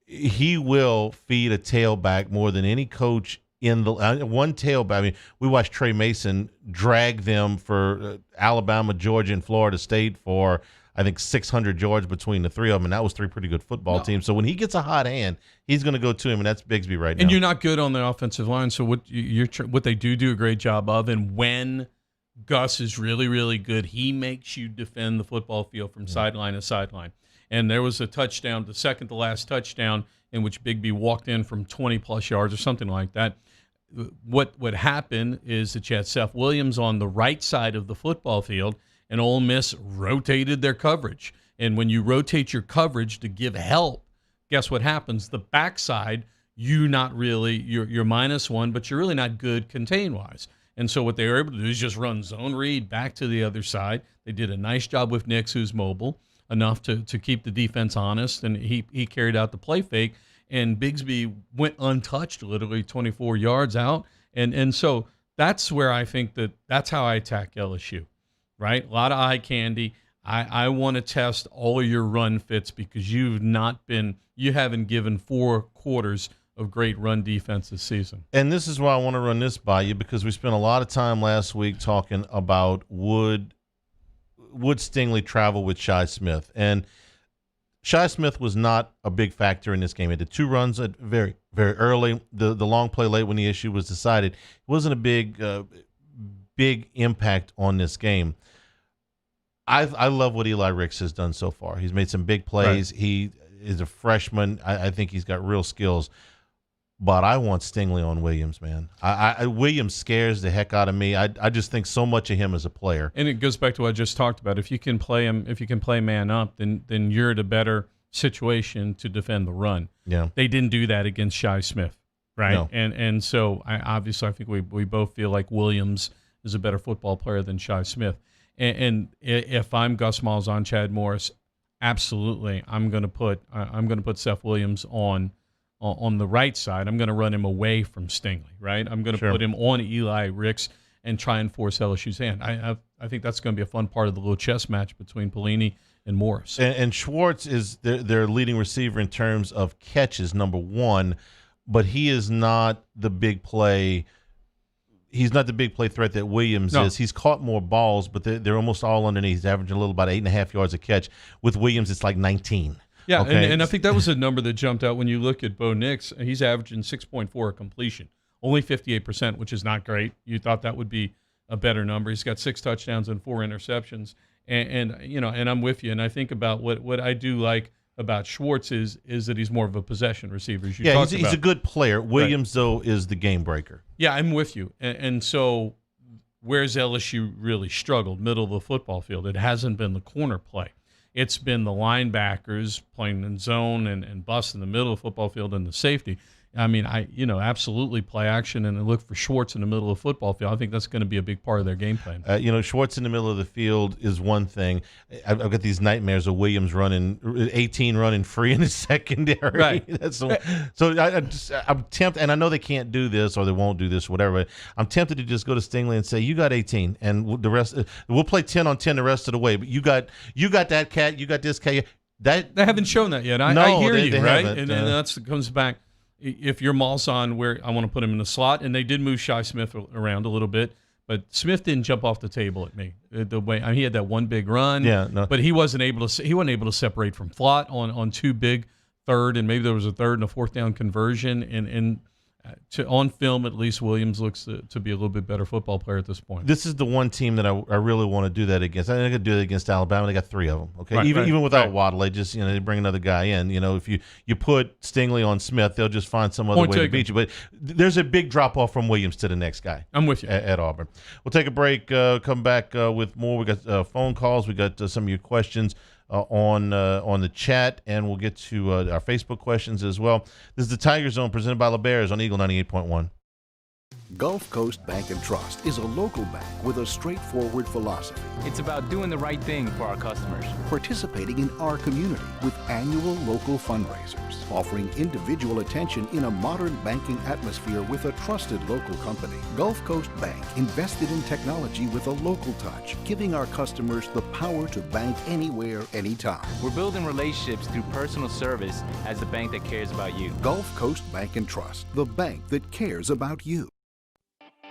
he will feed a tailback more than any coach in the one tailback. I mean, we watched Trey Mason drag them for Alabama, Georgia, and Florida State for, I think, 600 yards between the 3 of them, and that was 3 pretty good football teams. So when he gets a hot hand, he's going to go to him, and that's Bigsby right now. And you're not good on the offensive line, so what they do a great job of, and when Gus is really, really good, he makes you defend the football field from sideline to sideline. And there was a touchdown, the second to last touchdown, in which Bigsby walked in from 20-plus yards or something like that. What would happen is that you had Seth Williams on the right side of the football field, and Ole Miss rotated their coverage. And when you rotate your coverage to give help, guess what happens? The backside, you're -1, but you're really not good contain-wise. And so what they were able to do is just run zone read back to the other side. They did a nice job with Nix, who's mobile enough to keep the defense honest, and he carried out the play fake. And Bigsby went untouched, literally 24 yards out. And so that's where I think that's how I attack LSU, right? A lot of eye candy. I want to test all of your run fits because you haven't given 4 quarters of great run defense this season. And this is why I want to run this by you, because we spent a lot of time last week talking about would Stingley travel with Shi Smith. And Shi Smith was not a big factor in this game. He did 2 runs at very, very early. The long play late when the issue was decided. It wasn't a big impact on this game. I love what Eli Ricks has done so far. He's made some big plays. Right. He is a freshman. I think he's got real skills. But I want Stingley on Williams, man. Williams scares the heck out of me. I just think so much of him as a player. And it goes back to what I just talked about. If you can play him, if you can play man up, then you're in a better situation to defend the run. Yeah. They didn't do that against Shi Smith, right? No. And so I think we both feel like Williams is a better football player than Shi Smith. And if I'm Gus Malzahn, Chad Morris, absolutely, I'm going to put Seth Williams on the right side. I'm going to run him away from Stingley, right? I'm going to put him on Eli Ricks and try and force LSU's hand. I think that's going to be a fun part of the little chess match between Pelini and Morris. And Schwartz is their leading receiver in terms of catches, number 1. but he is not the big play. He's not the big play threat that Williams is. He's caught more balls, but they're almost all underneath. He's averaging a little about 8.5 yards a catch. With Williams, it's like 19. Yeah, okay? and I think that was a number that jumped out when you look at Bo Nix. He's averaging 6.4 completion, only 58%, which is not great. You thought that would be a better number. He's got 6 touchdowns and 4 interceptions, and I'm with you. And I think about what I do like about Schwartz is that he's more of a possession receiver. As you talked he's a good player. Williams, though, is the game breaker. Yeah, I'm with you. And so where's LSU really struggled? Middle of the football field. It hasn't been the corner play. It's been the linebackers playing in zone and bust in the middle of the football field and the safety. I mean, absolutely play action and look for Schwartz in the middle of the football field. I think that's going to be a big part of their game plan. Schwartz in the middle of the field is one thing. I've got these nightmares of Williams running 18 running free in the secondary. Right. That's so I'm tempted, and I know they can't do this or they won't do this or whatever, but I'm tempted to just go to Stingley and say, you got 18, and the rest we'll play 10 on 10 the rest of the way. But you got that cat, you got this cat. They haven't shown that yet. I hear you, right? And that's comes back. If you're Malzahn, where I want to put him in the slot, and they did move Shi Smith around a little bit, but Smith didn't jump off the table at me the way he had that one big run. But he wasn't able to separate from Flott on 2 big third, and maybe there was a third and a fourth down conversion. And on film, at least Williams looks to be a little bit better football player at this point. This is the one team that I really want to do that against. I think I could do that against Alabama. They got 3 of them. Okay, even without Waddle, they just they bring another guy in. If you put Stingley on Smith, they'll just find some other way to beat you. But there's a big drop off from Williams to the next guy. I'm with you at Auburn. We'll take a break. Come back with more. We got phone calls. We got some of your questions on the chat, and we'll get to our Facebook questions as well. This is the Tiger Zone presented by LeBears on Eagle 98.1. Gulf Coast Bank and Trust is a local bank with a straightforward philosophy. It's about doing the right thing for our customers. Participating in our community with annual local fundraisers. Offering individual attention in a modern banking atmosphere with a trusted local company. Gulf Coast Bank invested in technology with a local touch, giving our customers the power to bank anywhere, anytime. We're building relationships through personal service as the bank that cares about you. Gulf Coast Bank and Trust, the bank that cares about you.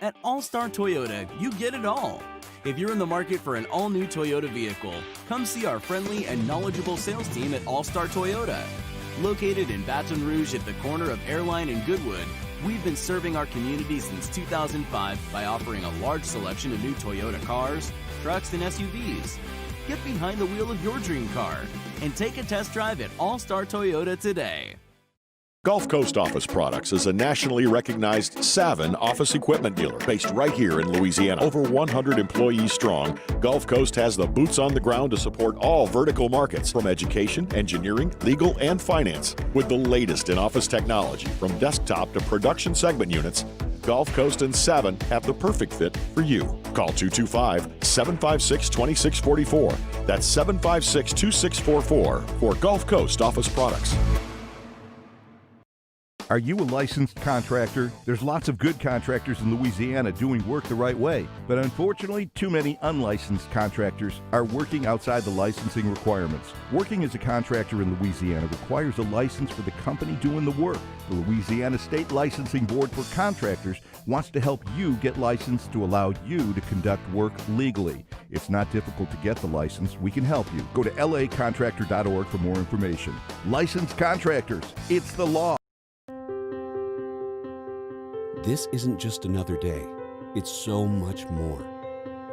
At All-Star Toyota, you get it all. If you're in the market for an all-new Toyota vehicle, come see our friendly and knowledgeable sales team at All-Star Toyota. Located in Baton Rouge at the corner of Airline and Goodwood, we've been serving our community since 2005 by offering a large selection of new Toyota cars, trucks, and SUVs. Get behind the wheel of your dream car and take a test drive at All-Star Toyota today. Gulf Coast Office Products is a nationally recognized Savin office equipment dealer based right here in Louisiana. Over 100 employees strong, Gulf Coast has the boots on the ground to support all vertical markets, from education, engineering, legal, and finance. With the latest in office technology, from desktop to production segment units, Gulf Coast and Savin have the perfect fit for you. Call 225-756-2644. That's 756-2644 for Gulf Coast Office Products. Are you a licensed contractor? There's lots of good contractors in Louisiana doing work the right way, but unfortunately, too many unlicensed contractors are working outside the licensing requirements. Working as a contractor in Louisiana requires a license for the company doing the work. The Louisiana State Licensing Board for Contractors wants to help you get licensed to allow you to conduct work legally. It's not difficult to get the license. We can help you. Go to lacontractor.org for more information. Licensed contractors, it's the law. This isn't just another day. It's so much more.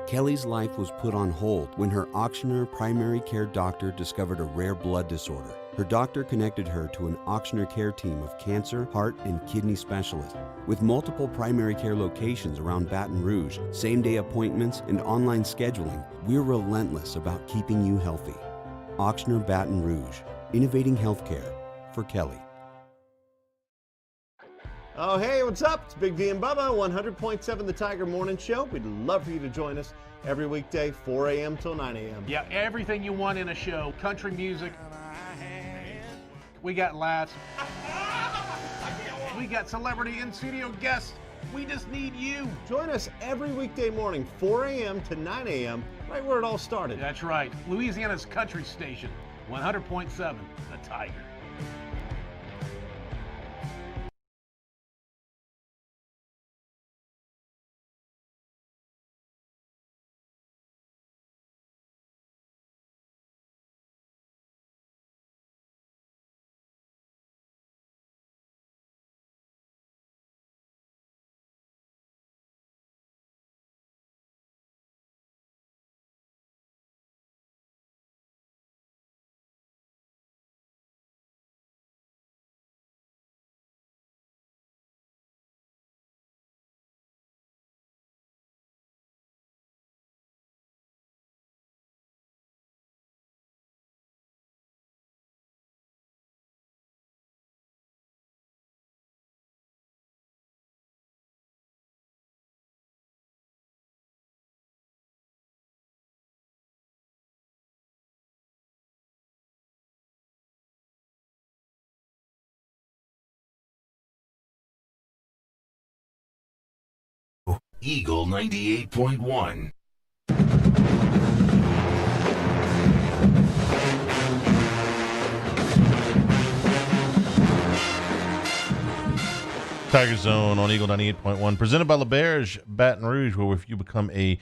Kelly's life was put on hold when her auctioneer primary care doctor discovered a rare blood disorder. Her doctor connected her to an auctioneer care team of cancer, heart, and kidney specialists. With multiple primary care locations around Baton Rouge, same-day appointments, and online scheduling, we're relentless about keeping you healthy. Auctioneer Baton Rouge, innovating healthcare for Kelly. Oh, hey, what's up? It's Big V and Bubba, 100.7 The Tiger Morning Show. We'd love for you to join us every weekday, 4 a.m. till 9 a.m. Yeah, everything you want in a show. Country music. We got laughs. We got celebrity in-studio guests. We just need you. Join us every weekday morning, 4 a.m. to 9 a.m., right where it all started. That's right. Louisiana's country station, 100.7 The Tiger. Eagle 98.1. Tiger Zone on Eagle 98.1, presented by LaBerge Baton Rouge, where if you become a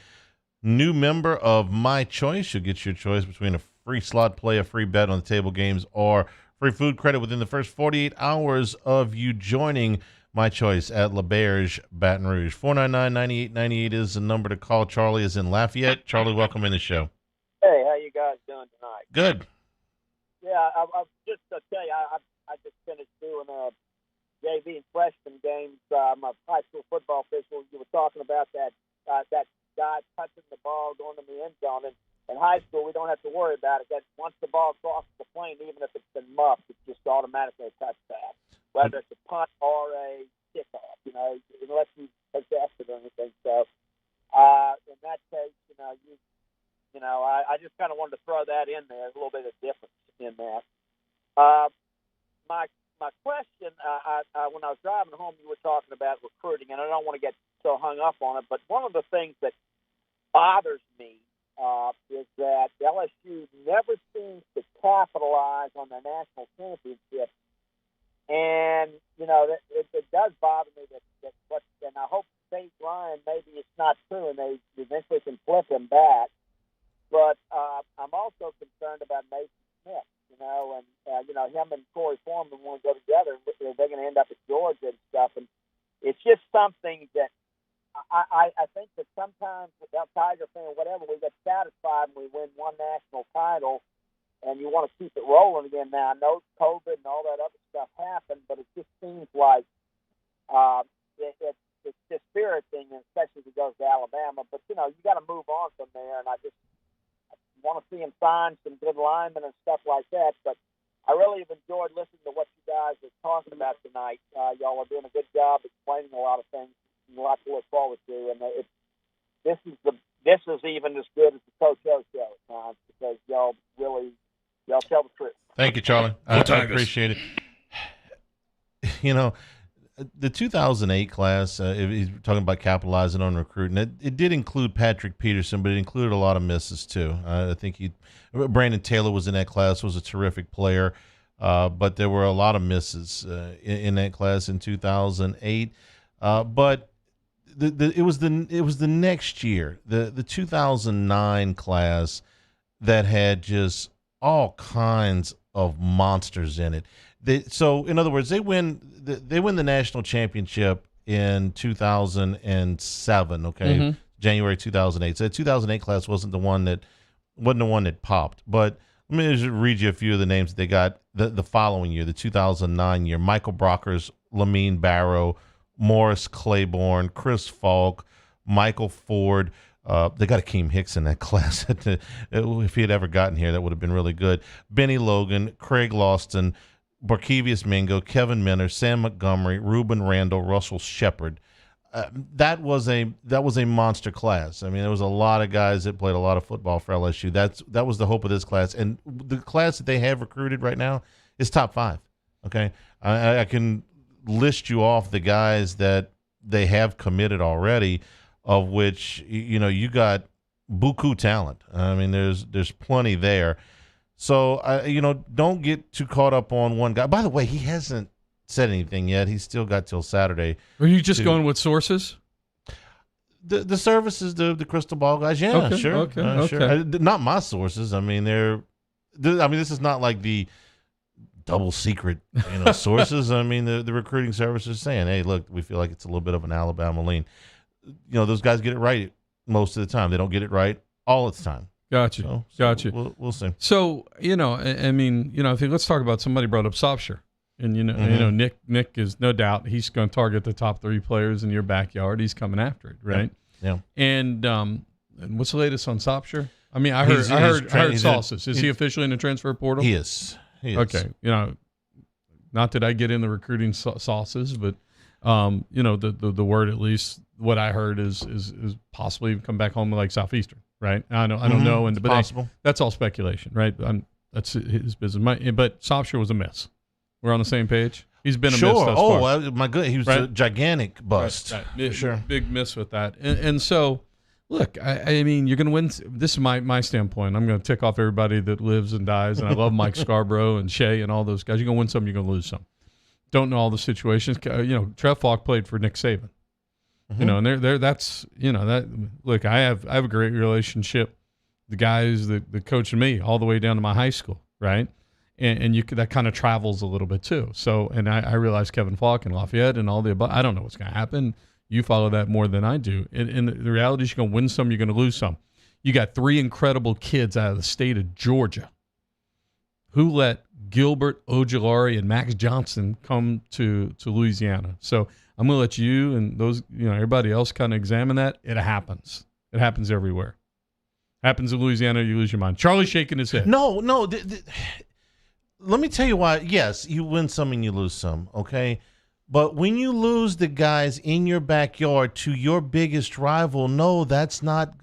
new member of My Choice, you'll get your choice between a free slot play, a free bet on the table games, or free food credit within the first 48 hours of you joining My Choice at LaBerge Baton Rouge. 499-9898 is the number to call. Charlie is in Lafayette. Charlie, welcome in the show. Hey, how you guys doing tonight? Good. Yeah, I just to tell you, I just finished doing JV and freshman games. I'm a high school football official. You were talking about that guy touching the ball going in the end zone. And in high school, we don't have to worry about it. That once the ball crosses the plane, even if it's been muffed, it's just automatically a touchdown, whether it's a punt or a kickoff. Unless you possess it or anything. So in that case, I just kind of wanted to throw that in there, a little bit of difference in that. My question, when I was driving home, you were talking about recruiting, and I don't want to get so hung up on it, but one of the things that bothers me is that LSU never seems to capitalize on their national championship. And, it does bother me and I hope St. Ryan, maybe it's not true, and they eventually can flip him back. But I'm also concerned about Mason Smith, and him and Corey Foreman want to go together. They're going to end up at Georgia and stuff. And it's just something that I think that sometimes without Tiger fan, whatever, we get satisfied when we win one national title, and you want to keep it rolling again. Now, I know COVID and all that other stuff happened, but it just seems like it's dispiriting, especially if it goes to Alabama. But, you got to move on from there, and I want to see him sign some good linemen and stuff like that. But I really have enjoyed listening to what you guys are talking about tonight. Y'all are doing a good job explaining a lot of things, and a lot to look forward to. And this is even as good as the Coach O show at times, because y'all tell the truth. Thank you, Charlie. I appreciate it. The 2008 class, he's talking about capitalizing on recruiting. It did include Patrick Peterson, but it included a lot of misses too. I think Brandon Taylor was in that class, was a terrific player, but there were a lot of misses in that class in 2008. But it was the next year, the 2009 class, that had just all kinds of monsters in it. So, in other words, they win the national championship in 2007. Okay, January 2008. So, the 2008 class wasn't the one that popped. But let me just read you a few of the names that they got the following year, the 2009 year: Michael Brockers, Lamine Barrow, Morris Claiborne, Chris Falk, Michael Ford. They got Akeem Hicks in that class. If he had ever gotten here, that would have been really good. Benny Logan, Craig Lawston, Barkevius Mingo, Kevin Minner, Sam Montgomery, Reuben Randall, Russell Shepard. That was a monster class. I mean, there was a lot of guys that played a lot of football for LSU. That was the hope of this class. And the class that they have recruited right now is top 5. Okay, I can list you off the guys that they have committed already, of which you got buku talent. I mean, there's plenty there. So, don't get too caught up on one guy. By the way, he hasn't said anything yet. He's still got till Saturday. Are you just going with sources? The services, the crystal ball guys. Yeah, okay, sure. Okay. Sure. Not my sources. I mean, this is not like the double secret, sources. I mean, the recruiting services saying, hey, look, we feel like it's a little bit of an Alabama lean. Those guys get it right most of the time. They don't get it right all the time. Gotcha. We'll see. So, I mean, let's talk about, somebody brought up Sopsher. And, Nick is no doubt he's going to target the top 3 players in your backyard. He's coming after it, right? Yeah. And what's the latest on Sopsher? I mean, I heard sauces. Is he officially in the transfer portal? He is. Okay. Not that I get in the recruiting sauces, but, the word, at least what I heard is possibly come back home like Southeastern. Right. I don't know. But possible. That's all speculation, right? That's his business. But Sopsher was a miss. We're on the same page? He's been a miss sure. thus Oh, far. my good. He was a gigantic bust. Right. Sure. Big miss with that. And so, look, I mean, you're going to win. This is my standpoint. I'm going to tick off everybody that lives and dies, and I love Mike Scarborough and Shea and all those guys. You're going to win some, you're going to lose some. Don't know all the situations. Trev Falk played for Nick Saban. Mm-hmm. And that's that. Look, I have a great relationship. The guys that coached me all the way down to my high school, right? And that kind of travels a little bit too. So, and I realize Kevin Falk and Lafayette and all the above. I don't know what's going to happen. You follow that more than I do. And the reality is you're going to win some, you're going to lose some. You got 3 incredible kids out of the state of Georgia who let Gilbert Ojulari and Max Johnson come to Louisiana. So I'm going to let you and those, everybody else kind of examine that. It happens. It happens everywhere. Happens in Louisiana, you lose your mind. Charlie's shaking his head. No. Let me tell you why. Yes, you win some and you lose some, okay? But when you lose the guys in your backyard to your biggest rival, no, that's not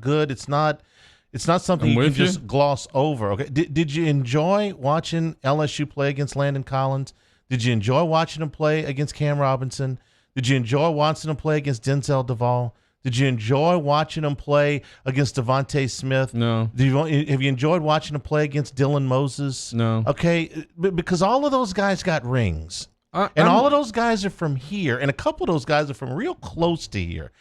good. It's not something you can just gloss over, okay? Did you enjoy watching LSU play against Landon Collins? Did you enjoy watching him play against Cam Robinson? Did you enjoy watching him play against Denzel Duval? Did you enjoy watching him play against Devontae Smith? No. Have you enjoyed watching him play against Dylan Moses? No. Okay, because all of those guys got rings. All of those guys are from here, and a couple of those guys are from real close to here.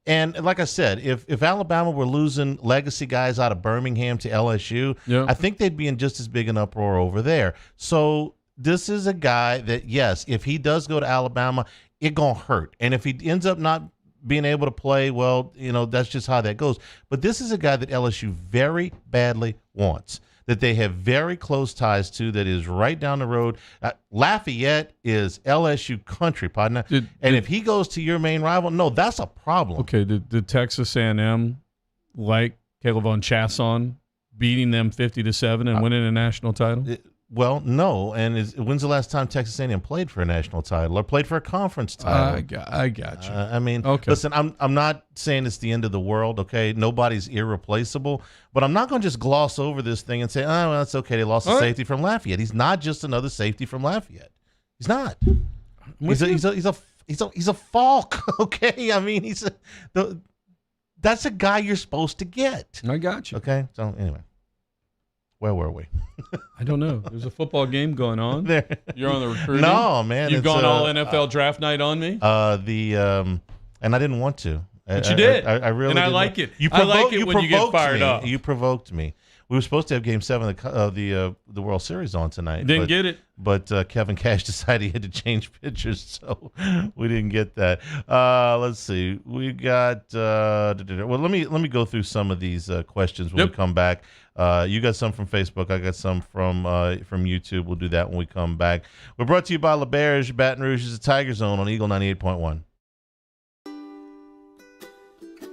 And like I said, if Alabama were losing legacy guys out of Birmingham to LSU, I think they'd be in just as big an uproar over there. So this is a guy that, yes, if he does go to Alabama, it going to hurt. And if he ends up not being able to play, well, that's just how that goes. But this is a guy that LSU very badly wants, that they have very close ties to, that is right down the road. Lafayette is LSU country, partner. And if he goes to your main rival, no, that's a problem. Okay, did Texas A&M like Caleb Von Chasson beating them 50-7 and winning a national title? Well, no. And when's the last time Texas A&M played for a national title or played for a conference title? I got you. Okay. Listen, I'm not saying it's the end of the world, okay? Nobody's irreplaceable. But I'm not going to just gloss over this thing and say, oh, well, that's okay. They lost a safety from Lafayette. He's not just another safety from Lafayette. He's not. He's a Falk, okay? I mean, that's a guy you're supposed to get. I got you. Okay? So, anyway. Where were we? I don't know. There's a football game going on. You're on the recruiting. No, man. You've gone all NFL draft night on me. And I didn't want to. But you did. I really and I didn't. like it. I like it when you get fired up. You provoked me. We were supposed to have Game 7 of the World Series on tonight. Didn't get it. But Kevin Cash decided he had to change pitchers, so we didn't get that. Let's see. We got. Well, let me go through some of these questions when we come back. You got some from Facebook. I got some from YouTube. We'll do that when we come back. We're brought to you by LaBerge. Baton Rouge is a Tiger Zone on Eagle 98.1.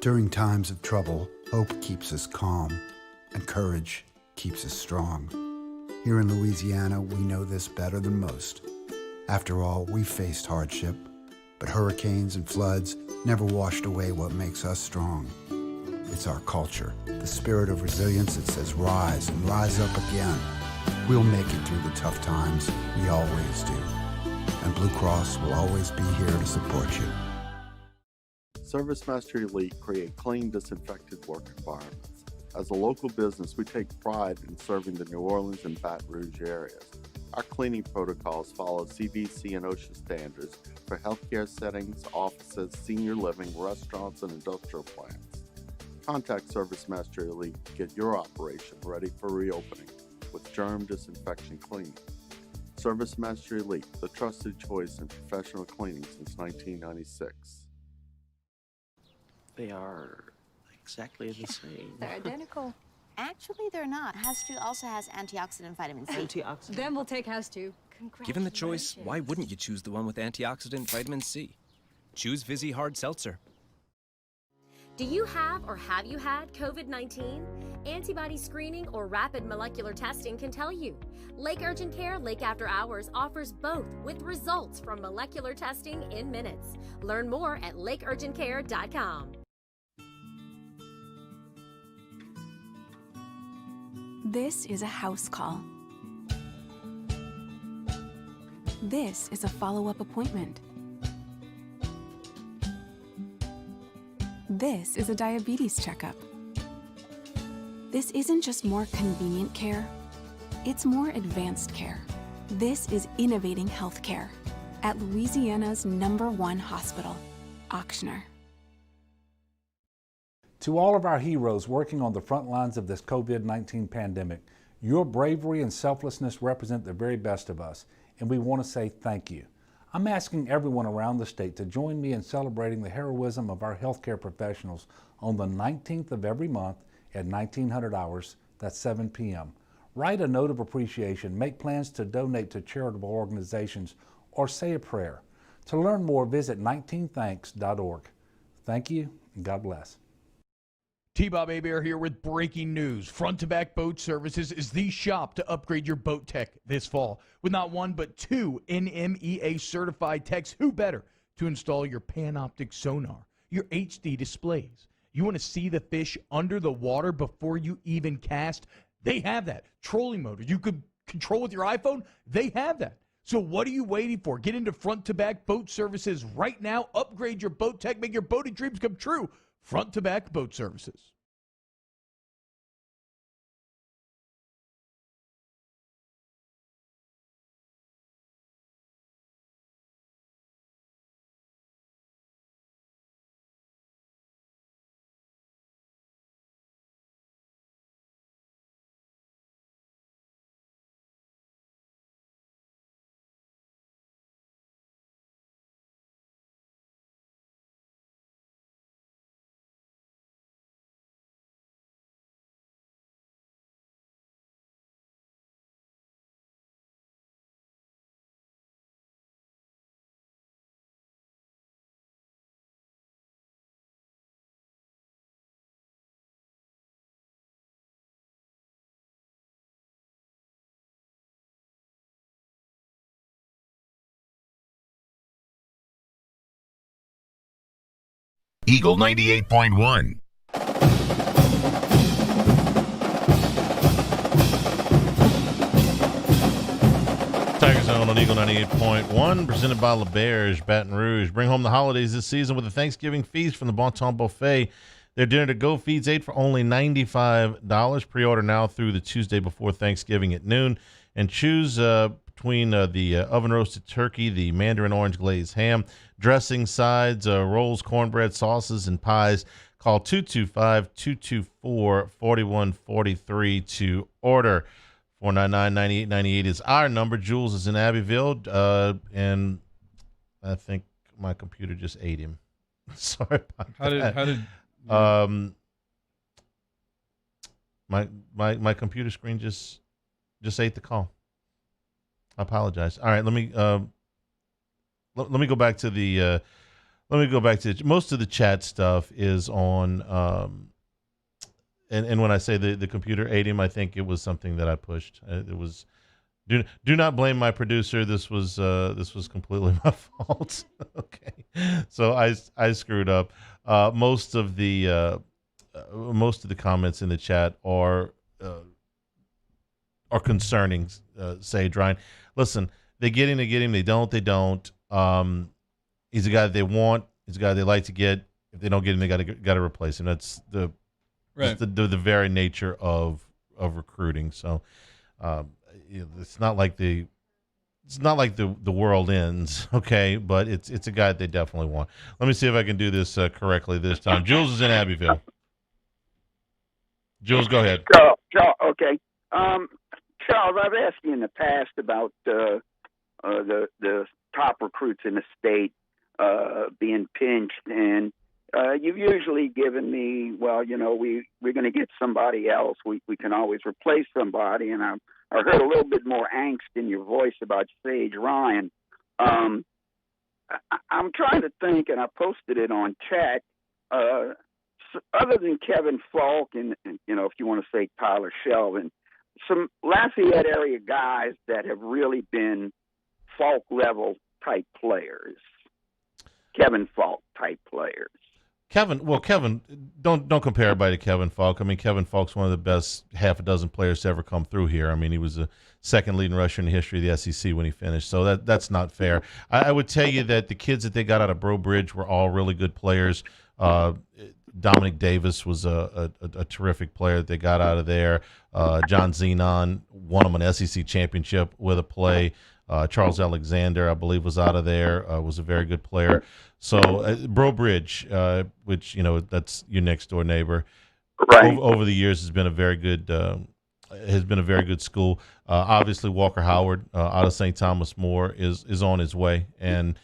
During times of trouble, hope keeps us calm, and courage keeps us strong. Here in Louisiana, we know this better than most. After all, we've faced hardship, but hurricanes and floods never washed away what makes us strong. It's our culture, the spirit of resilience that says rise and rise up again. We'll make it through the tough times, we always do. And Blue Cross will always be here to support you. Service Master Elite create clean, disinfected work environments. As a local business, we take pride in serving the New Orleans and Baton Rouge areas. Our cleaning protocols follow CDC and OSHA standards for healthcare settings, offices, senior living, restaurants, and industrial plants. Contact Service Master Elite to get your operation ready for reopening with germ disinfection cleaning. Service Master Elite, the trusted choice in professional cleaning since 1996. They are exactly the same. They're identical. Actually, they're not. House 2 also has antioxidant vitamin C. Antioxidant? Then we'll take House 2. Given the choice, why wouldn't you choose the one with antioxidant vitamin C? Choose Vizzy Hard Seltzer. Do you have or have you had COVID-19? Antibody screening or rapid molecular testing can tell you. Lake Urgent Care Lake After Hours offers both with results from molecular testing in minutes. Learn more at lakeurgentcare.com. This is a house call. This is a follow-up appointment. This is a diabetes checkup. This isn't just more convenient care, it's more advanced care. This is innovating healthcare at Louisiana's #1 hospital, Ochsner. To all of our heroes working on the front lines of this COVID-19 pandemic, your bravery and selflessness represent the very best of us, and we want to say thank you. I'm asking everyone around the state to join me in celebrating the heroism of our healthcare professionals on the 19th of every month at 1900 hours, that's 7 p.m. Write a note of appreciation, make plans to donate to charitable organizations, or say a prayer. To learn more, visit 19thanks.org. Thank you, and God bless. T-Bob Hebert here with breaking news. Front to Back Boat Services is the shop to upgrade your boat tech this fall. With not one but two NMEA certified techs, who better to install your Panoptic sonar, your HD displays. You want to see the fish under the water before you even cast? They have that. Trolling motor you could control with your iPhone? They have that. So what are you waiting for? Get into Front to Back Boat Services right now. Upgrade your boat tech. Make your boating dreams come true. Front to Back Boat Services. Eagle 98.1. Tiger Zone on Eagle 98.1, presented by LaBerge, Baton Rouge. Bring home the holidays this season with a Thanksgiving feast from the Bon Ton Buffet. Their dinner to go feeds 8 for only $95. Pre-order now through the Tuesday before Thanksgiving at noon. And choose between the oven-roasted turkey, the mandarin orange glazed ham, dressing, sides, rolls, cornbread, sauces, and pies. Call 225-224-4143 to order. 499-9898 is our number. Jules is in Abbeville, and I think my computer just ate him. Sorry about that. How did my computer screen just ate the call. I apologize. All right, let me go back to the most of the chat stuff is on and when I say the computer ate him, I think it was something that I pushed. It was do not blame my producer. This was completely my fault. Okay, so I screwed up. Most of the comments in the chat are concerning. Sage Ryan, listen, they get him. They don't. He's a guy that they want. He's a guy they like to get. If they don't get him, they got to replace him. That's the very nature of recruiting. So it's not like the world ends, okay? But it's a guy that they definitely want. Let me see if I can do this correctly this time. Jules is in Abbeville. Jules, go ahead. Charles, okay. Charles, I've asked you in the past about the top recruits in the state being pinched, and you've usually given me, well, we're going to get somebody else. We can always replace somebody, and I heard a little bit more angst in your voice about Sage Ryan. I'm trying to think, and I posted it on chat. Other than Kevin Falk and if you want to say Tyler Shelvin, some Lafayette area guys that have really been Falk level type players, Kevin Falk type players. Kevin, don't compare everybody to Kevin Falk. I mean, Kevin Falk's one of the best half a dozen players to ever come through here. I mean, he was the second leading rusher in the history of the SEC when he finished. So that's not fair. I would tell you that the kids that they got out of Breaux Bridge were all really good players. Dominic Davis was a terrific player that they got out of there. John Zenon won them an SEC championship with a play. Charles Alexander, I believe, was out of there, was a very good player. So Breaux Bridge, which, that's your next door neighbor, right. over the years has been a very good school. Obviously, Walker Howard out of St. Thomas More is on his way, and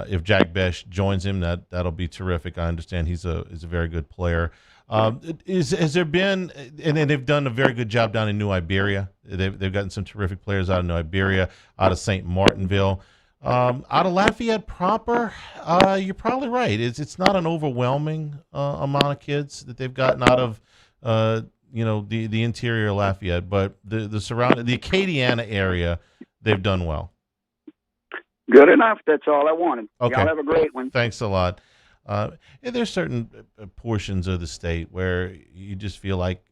if Jack Besh joins him, that'll be terrific. I understand he's a very good player. Has there been, and they've done a very good job down in New Iberia. They've gotten some terrific players out of New Iberia, out of St. Martinville, out of Lafayette proper. You're probably right. It's not an overwhelming amount of kids that they've gotten out of the interior of Lafayette, but the surrounding, the Acadiana area, they've done well. Good enough. That's all I wanted. Okay. Y'all have a great one. Thanks a lot. And there's certain portions of the state where you just feel like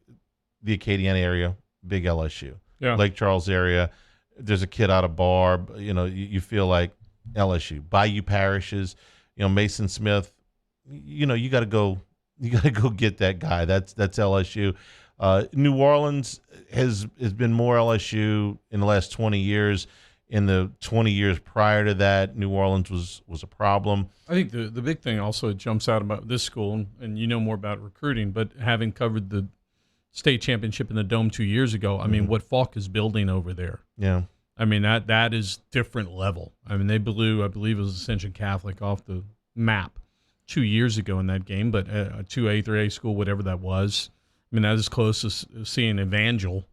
the Acadiana area, big LSU. Yeah. Lake Charles area, there's a kid out of Barb. You feel like LSU. Bayou parishes, Mason Smith. You got to go get that guy. That's LSU. New Orleans has been more LSU in the last 20 years. In the 20 years prior to that, New Orleans was a problem. I think the big thing also jumps out about this school, and you know more about recruiting, but having covered the state championship in the Dome 2 years ago, I mean, what Falk is building over there. Yeah. I mean, that is different level. I mean, they blew, I believe it was Ascension Catholic, off the map 2 years ago in that game, but a 2A, 3A school, whatever that was, I mean, that is close to seeing Evangel.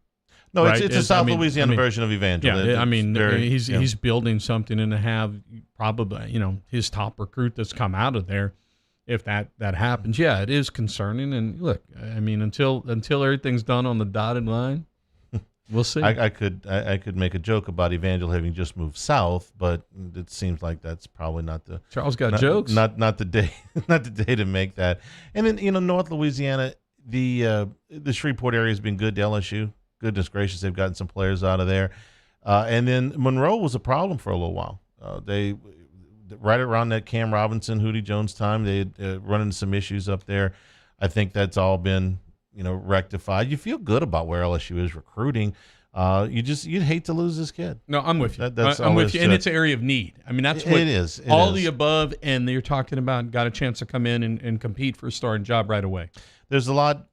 No, right? it's a South Louisiana version of Evangel. Yeah, I mean, he's building something, and to have probably, his top recruit that's come out of there, if that happens, it is concerning. And look, I mean, until everything's done on the dotted line, we'll see. I could make a joke about Evangel having just moved south, but it seems like that's probably not the Charles got jokes. Not the day, not the day to make that. And then North Louisiana, the Shreveport area has been good to LSU. Goodness gracious, they've gotten some players out of there. And then Monroe was a problem for a little while. They right around that Cam Robinson, Hootie Jones time, they run into some issues up there. I think that's all been rectified. You feel good about where LSU is recruiting. You'd hate to lose this kid. No, I'm with you. I'm with you, and it's an area of need. I mean, that's what it is. All the above, and you're talking about got a chance to come in and compete for a starting job right away. There's a lot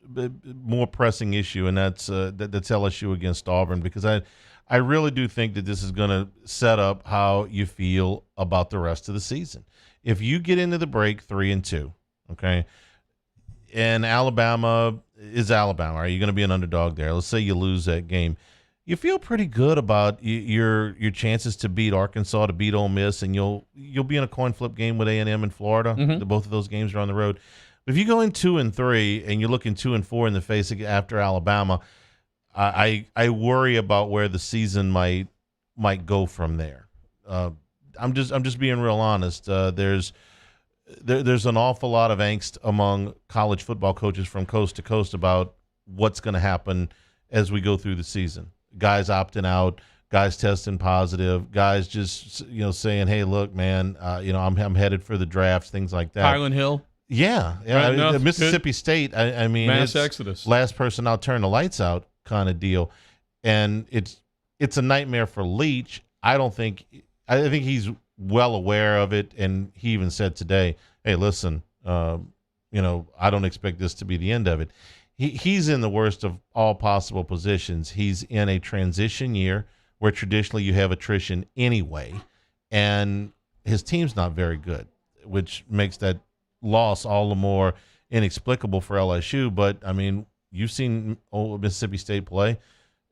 more pressing issue, and that's LSU against Auburn, because I really do think that this is going to set up how you feel about the rest of the season. If you get into the break 3-2, okay, and Alabama is Alabama, are you going to be an underdog there? Let's say you lose that game. You feel pretty good about your chances to beat Arkansas, to beat Ole Miss, and you'll be in a coin flip game with A&M in Florida. Mm-hmm. Both of those games are on the road. But if you go in 2-3 and you're looking 2-4 in the face after Alabama, I worry about where the season might go from there. I'm just being real honest. There's an awful lot of angst among college football coaches from coast to coast about what's going to happen as we go through the season. Guys opting out, guys testing positive, guys just saying, "Hey, look, man, I'm headed for the drafts," things like that. Highland Hill. Yeah. Right, Mississippi State. I mean, mass it's exodus. Last person out, turn the lights out kind of deal, and it's a nightmare for Leach. I think he's well aware of it, and he even said today, "Hey, listen, I don't expect this to be the end of it." He's in the worst of all possible positions. He's in a transition year where traditionally you have attrition anyway, and his team's not very good, which makes that loss all the more inexplicable for LSU. But I mean, you've seen old Mississippi State play.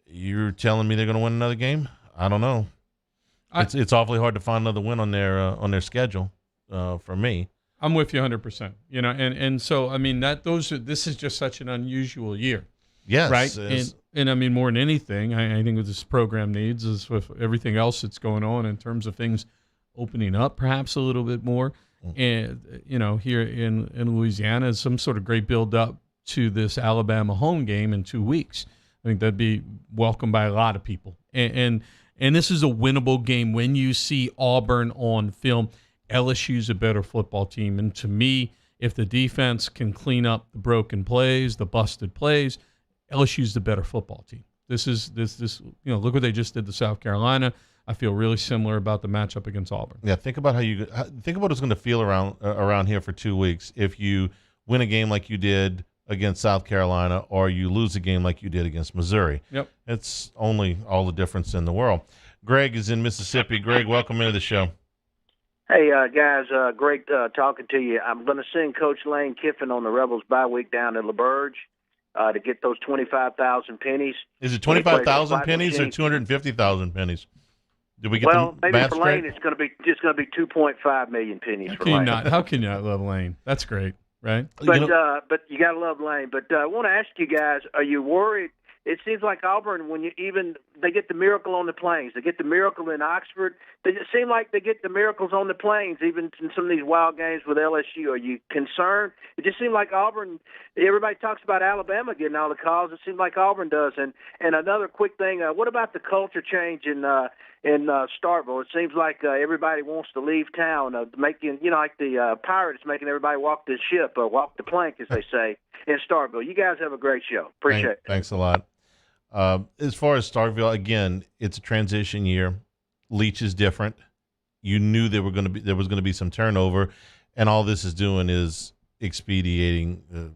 You're telling me they're going to win another game? I don't know. It's awfully hard to find another win on their schedule for me. I'm with you 100%. And so I mean this is just such an unusual year. Yes, right. And I mean, more than anything, I think what this program needs is with everything else that's going on in terms of things opening up perhaps a little bit more. And, here in Louisiana is some sort of great build-up to this Alabama home game in 2 weeks. I think that'd be welcomed by a lot of people. And this is a winnable game when you see Auburn on film. LSU's a better football team. And to me, if the defense can clean up the broken plays, the busted plays, LSU's the better football team. This look what they just did to South Carolina. I feel really similar about the matchup against Auburn. Yeah, think about think about what it's going to feel around here for 2 weeks if you win a game like you did against South Carolina or you lose a game like you did against Missouri. Yep. It's only all the difference in the world. Greg is in Mississippi. Greg, welcome into the show. Hey, guys, great talking to you. I'm going to send Coach Lane Kiffin on the Rebels bye week down to LaBerge to get those 25,000 pennies. Is it 25,000 pennies or 250,000 pennies? Did we get maybe math for straight? Lane it's going to be 2.5 million pennies for Lane. How can you not love Lane? That's great, right? But you got to love Lane. But I want to ask you guys: are you worried? It seems like Auburn, when they get the miracle on the plains, they get the miracle in Oxford. They just seem like they get the miracles on the plains, even in some of these wild games with LSU. Are you concerned? It just seemed like Auburn. Everybody talks about Alabama getting all the calls. It seems like Auburn does. And another quick thing: what about the culture change in Starkville? It seems like everybody wants to leave town, making like the Pirates making everybody walk the ship or walk the plank, as they say in Starkville. You guys have a great show. Appreciate it. Thanks a lot. As far as Starkville, again, it's a transition year. Leach is different. You knew there was going to be some turnover, and all this is doing is expediting the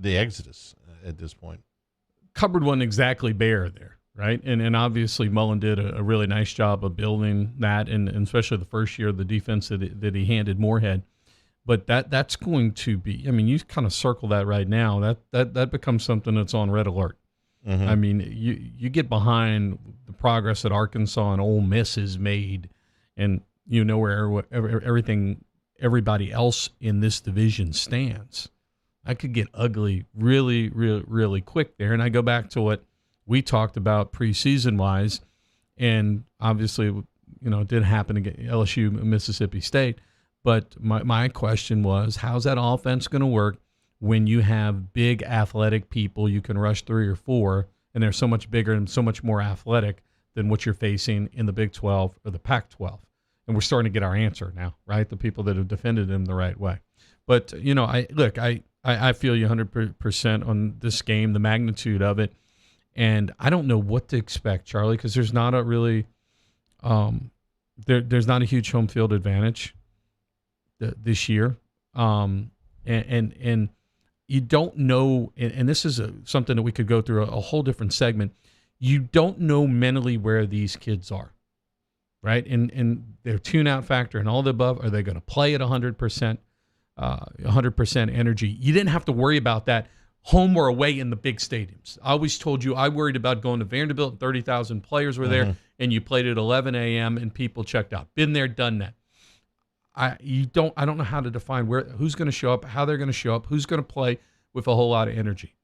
exodus at this point. Cupboard wasn't exactly bare there, right? And obviously Mullen did a really nice job of building that, and especially the first year of the defense that he handed Moorhead. But that's going to be, I mean, you kind of circle that right now. That becomes something that's on red alert. Mm-hmm. I mean, you get behind the progress that Arkansas and Ole Miss has made, and you know where everybody else in this division stands. I could get ugly really, really, really quick there. And I go back to what we talked about preseason-wise, and obviously, it didn't happen against LSU and Mississippi State. But my question was, how's that offense going to work when you have big athletic people you can rush 3 or 4, and they're so much bigger and so much more athletic than what you're facing in the Big 12 or the Pac-12? And we're starting to get our answer now, right? The people that have defended him the right way. But, I feel you 100% on this game, the magnitude of it. And I don't know what to expect, Charlie, because there's not a really there's not a huge home field advantage this year, and you don't know, and this is something that we could go through a whole different segment. You don't know mentally where these kids are, right? And their tune-out factor and all the above. Are they going to play at 100%, 100% energy? You didn't have to worry about that home or away in the big stadiums. I always told you I worried about going to Vanderbilt and 30,000 players were there, and you played at 11 a.m. and people checked out. Been there, done that. I don't know how to define who's going to show up, how they're going to show up, who's going to play with a whole lot of energy.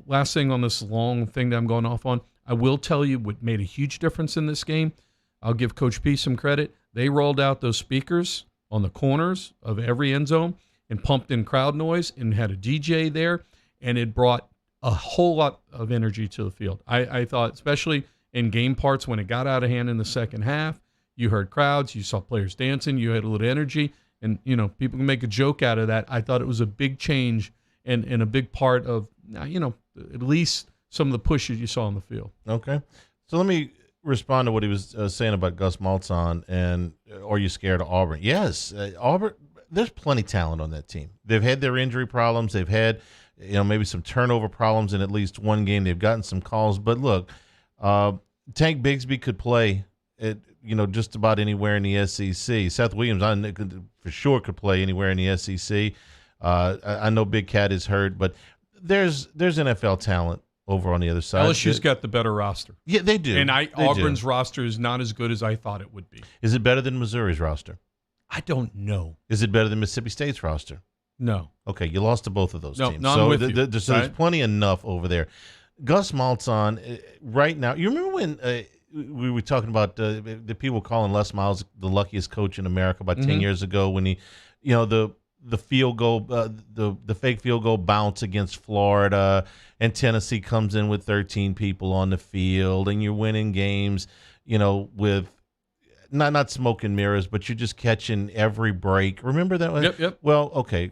Last thing on this long thing that I'm going off on, I will tell you what made a huge difference in this game. I'll give Coach P some credit. They rolled out those speakers on the corners of every end zone and pumped in crowd noise and had a DJ there, and it brought a whole lot of energy to the field. I thought, especially in game parts when it got out of hand in the second half, you heard crowds, you saw players dancing, you had a little energy, and people can make a joke out of that. I thought it was a big change and a big part of at least some of the pushes you saw on the field. Okay, so let me respond to what he was saying about Gus Malzahn and are you scared of Auburn? Yes, Auburn. There's plenty of talent on that team. They've had their injury problems. They've had maybe some turnover problems in at least one game. They've gotten some calls, but look, Tank Bigsby could play at just about anywhere in the SEC. Seth Williams, for sure, could play anywhere in the SEC. I know Big Cat is hurt, but there's NFL talent over on the other side. LSU's got the better roster. Yeah, they do. And Auburn's roster is not as good as I thought it would be. Is it better than Missouri's roster? I don't know. Is it better than Mississippi State's roster? No. Okay, you lost to both of those teams. No, so I'm with you. There's plenty enough over there. Gus Malzahn, right now, you remember when we were talking about the people calling Les Miles the luckiest coach in America about 10 years ago when he, the field goal, the fake field goal bounce against Florida, and Tennessee comes in with 13 people on the field, and you're winning games, with not smoke and mirrors, but you're just catching every break. Remember that one? Yep. Well, okay.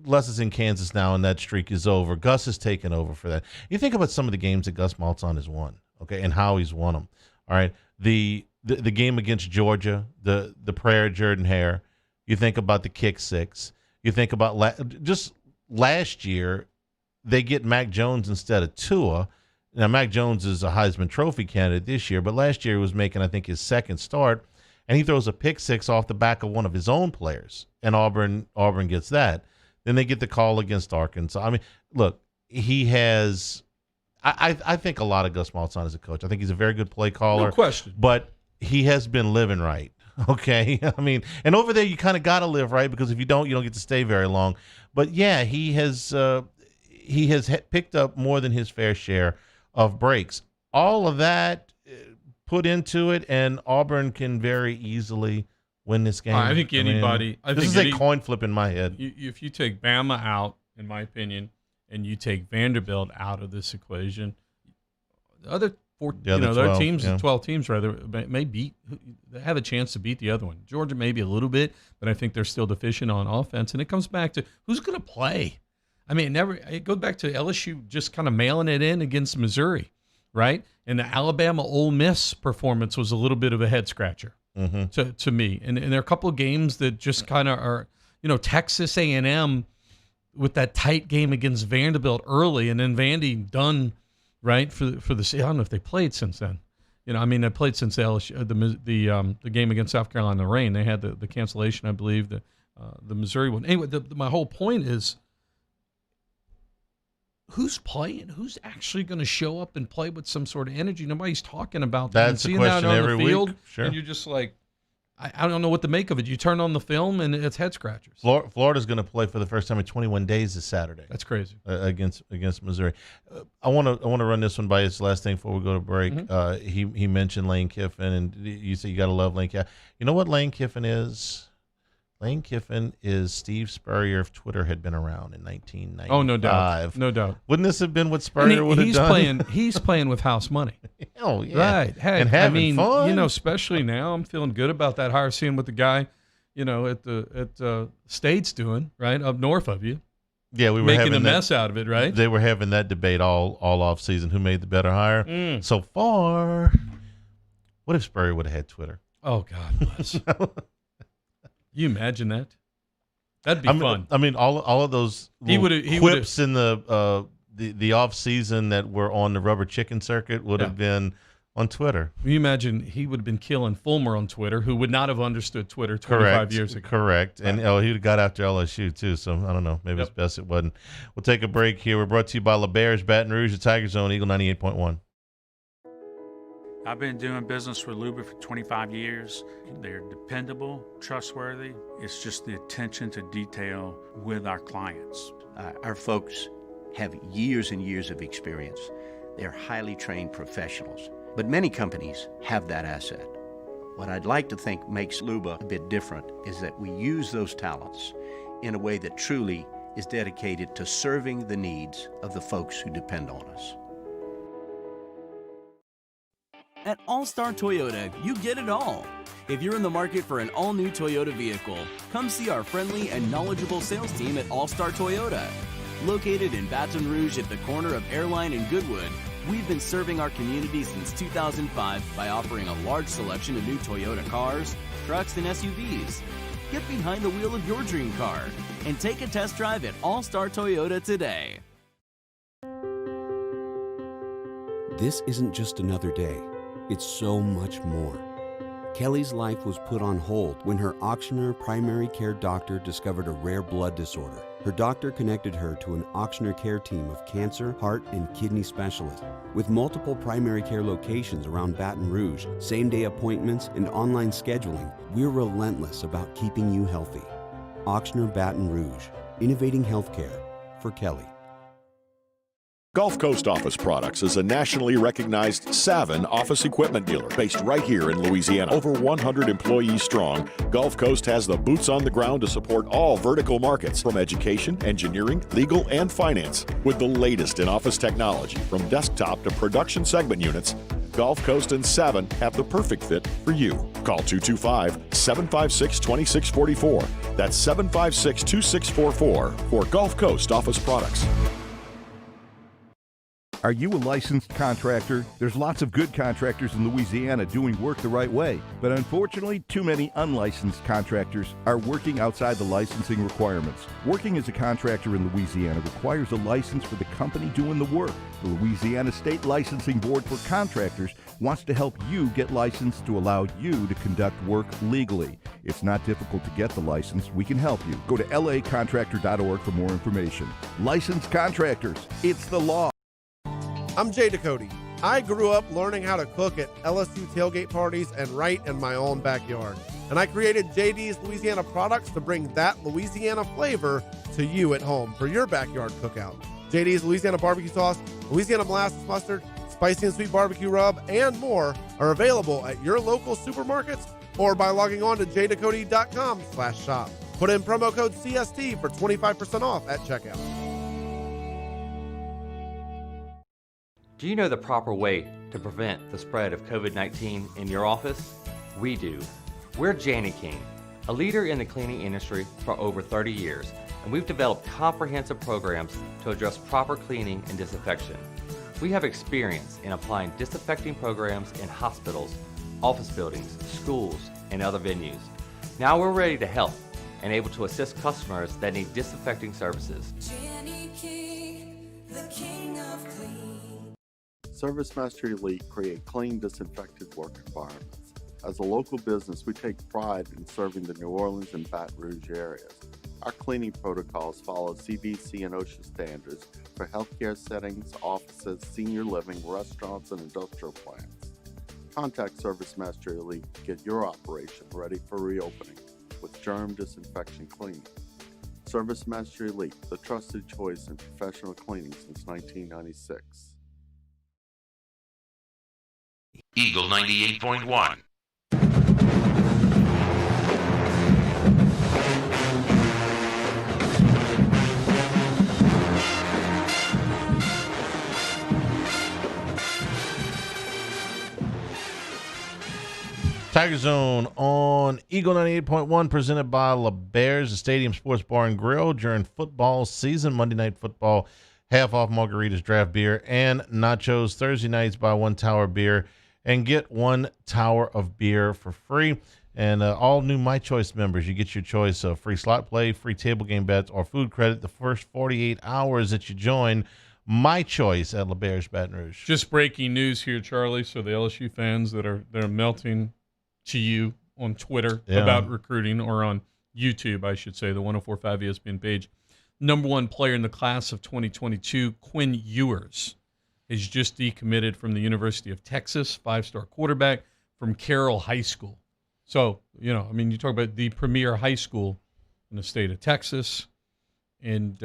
Les is in Kansas now, and that streak is over. Gus has taken over for that. You think about some of the games that Gus Malzahn has won, okay, and how he's won them. All right, the game against Georgia, the prayer of Jordan Hare. You think about the kick six. You think about just last year, they get Mac Jones instead of Tua. Now, Mac Jones is a Heisman Trophy candidate this year, but last year he was making, I think, his second start, and he throws a pick six off the back of one of his own players, and Auburn gets that. Then they get the call against Arkansas. I mean, look, he has I think a lot of Gus Malzahn as a coach. I think he's a very good play caller. No question. But he has been living right, okay? I mean, and over there you kind of got to live right because if you don't get to stay very long. But, yeah, he has picked up more than his fair share of breaks. All of that put into it, and Auburn can very easily win this game. I think anybody. This is a coin flip in my head. If you take Bama out, in my opinion, and you take Vanderbilt out of this equation, the other 12 teams, yeah. 12 teams rather, may have a chance to beat the other one. Georgia maybe a little bit, but I think they're still deficient on offense. And it comes back to who's going to play. I mean, it goes back to LSU just kind of mailing it in against Missouri, right? And the Alabama Ole Miss performance was a little bit of a head scratcher to me. And there are a couple of games that just kind of are, Texas A&M with that tight game against Vanderbilt early, and then Vandy done right for the. I don't know if they played since then. They played since the LSU, the game against South Carolina. The rain, they had the cancellation, I believe, the Missouri one. Anyway, my whole point is, who's playing? Who's actually going to show up and play with some sort of energy? Nobody's talking about that. That's the question every week. Sure. And you're just like, I don't know what to make of it. You turn on the film, and it's head scratchers. Florida's going to play for the first time in 21 days this Saturday. That's crazy. Against Missouri. I want to run this one by its last thing before we go to break. He mentioned Lane Kiffin, and you say you got to love Lane Kiffin. You know what Lane Kiffin is? Lane Kiffin is Steve Spurrier if Twitter had been around in 1995. Oh, no doubt. Wouldn't this have been what Spurrier would have done? He's playing with house money. Oh, yeah. Right. Hey, and having fun. Especially now, I'm feeling good about that hire, seeing what the guy, at State's doing, right, up north of you. Yeah, we were making a mess out of it, right? They were having that debate all off season. Who made the better hire? So far, what if Spurrier would have had Twitter? Oh, God bless. You imagine that? That'd be fun. I mean, all of those quips in the off season that were on the rubber chicken circuit would have been on Twitter. You imagine he would have been killing Fulmer on Twitter, who would not have understood Twitter 25 years ago. Correct. And he would have got after LSU too. So I don't know. Maybe it's best it wasn't. We'll take a break here. We're brought to you by LeBear's Baton Rouge, the Tiger Zone, Eagle 98.1. I've been doing business with Luba for 25 years. They're dependable, trustworthy. It's just the attention to detail with our clients. Our folks have years and years of experience. They're highly trained professionals. But many companies have that asset. What I'd like to think makes Luba a bit different is that we use those talents in a way that truly is dedicated to serving the needs of the folks who depend on us. At All-Star Toyota, you get it all. If you're in the market for an all-new Toyota vehicle, come see our friendly and knowledgeable sales team at All-Star Toyota. Located in Baton Rouge at the corner of Airline and Goodwood, we've been serving our community since 2005 by offering a large selection of new Toyota cars, trucks, and SUVs. Get behind the wheel of your dream car and take a test drive at All-Star Toyota today. This isn't just another day. It's so much more. Kelly's life was put on hold when her auctioneer primary care doctor discovered a rare blood disorder. Her doctor connected her to an auctioneer care team of cancer, heart, and kidney specialists. With multiple primary care locations around Baton Rouge, same-day appointments, and online scheduling, we're relentless about keeping you healthy. Auctioneer Baton Rouge, innovating healthcare for Kelly. Gulf Coast Office Products is a nationally recognized Savin office equipment dealer based right here in Louisiana. Over 100 employees strong, Gulf Coast has the boots on the ground to support all vertical markets, from education, engineering, legal, and finance. With the latest in office technology, from desktop to production segment units, Gulf Coast and Savin have the perfect fit for you. Call 225-756-2644. That's 756-2644 for Gulf Coast Office Products. Are you a licensed contractor? There's lots of good contractors in Louisiana doing work the right way, but unfortunately, too many unlicensed contractors are working outside the licensing requirements. Working as a contractor in Louisiana requires a license for the company doing the work. The Louisiana State Licensing Board for Contractors wants to help you get licensed to allow you to conduct work legally. It's not difficult to get the license. We can help you. Go to lacontractor.org for more information. Licensed contractors, it's the law. I'm Jay Ducote. I grew up learning how to cook at LSU tailgate parties and right in my own backyard. And I created JD's Louisiana products to bring that Louisiana flavor to you at home for your backyard cookout. JD's Louisiana barbecue sauce, Louisiana molasses mustard, spicy and sweet barbecue rub, and more are available at your local supermarkets or by logging on to jducote.com/shop. Put in promo code CST for 25% off at checkout. Do you know the proper way to prevent the spread of COVID-19 in your office? We do. We're Jani-King, a leader in the cleaning industry for over 30 years, and we've developed comprehensive programs to address proper cleaning and disinfection. We have experience in applying disinfecting programs in hospitals, office buildings, schools, and other venues. Now we're ready to help and able to assist customers that need disinfecting services. Jani-King, the king of clean. ServiceMaster Elite create clean, disinfected work environments. As a local business, we take pride in serving the New Orleans and Baton Rouge areas. Our cleaning protocols follow CDC and OSHA standards for healthcare settings, offices, senior living, restaurants, and industrial plants. Contact ServiceMaster Elite to get your operation ready for reopening with germ disinfection cleaning. ServiceMaster Elite, the trusted choice in professional cleaning since 1996. Eagle 98.1. Tiger Zone on Eagle 98.1, presented by LeBears, the Stadium Sports Bar and Grill during football season. Monday Night Football, half off margaritas, draft beer, and nachos. Thursday nights, buy one tower beer and get one tower of beer for free. And all new My Choice members, you get your choice of free slot play, free table game bets, or food credit the first 48 hours that you join My Choice at LeBears Baton Rouge. Just breaking news here, Charlie. So the LSU fans that are melting to you on Twitter about recruiting, or on YouTube, I should say, the 104.5 ESPN page. Number one player in the class of 2022, Quinn Ewers, is just decommitted from the University of Texas, 5-star quarterback from Carroll High School. So, you talk about the premier high school in the state of Texas, and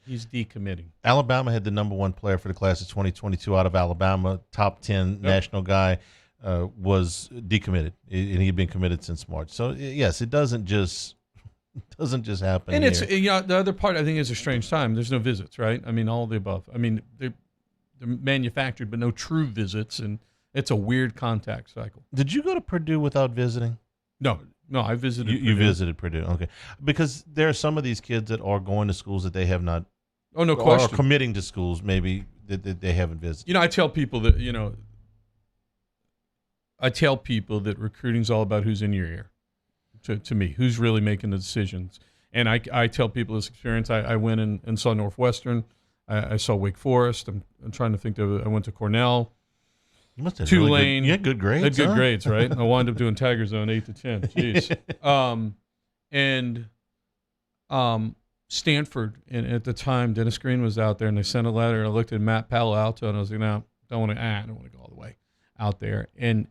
he's decommitting. Alabama had the number one player for the class of 2022 out of Alabama, top 10 national guy, was decommitted, and he'd been committed since March. So, yes, it doesn't just happen. And here. it's the other part, I think, is a strange time. There's no visits, right? I mean, all of the above. I mean, they're manufactured, but no true visits, and it's a weird contact cycle. Did you go to Purdue without visiting? No, I visited Purdue. You visited Purdue, okay. Because there are some of these kids that are going to schools that they have not. Oh, no question. Or committing to schools maybe that they haven't visited. I tell people that, recruiting's all about who's in your ear. To me, who's really making the decisions. And I tell people this experience. I went and saw Northwestern. I saw Wake Forest. I'm trying to think of. I went to Cornell. You must have Tulane. Really you had good grades. Had good grades, right? I wound up doing Tiger Zone 8 to 10. Jeez. Stanford, and at the time, Dennis Green was out there, and they sent a letter. I looked at Matt Palo Alto, and I was like, no, I don't want to go all the way out there. And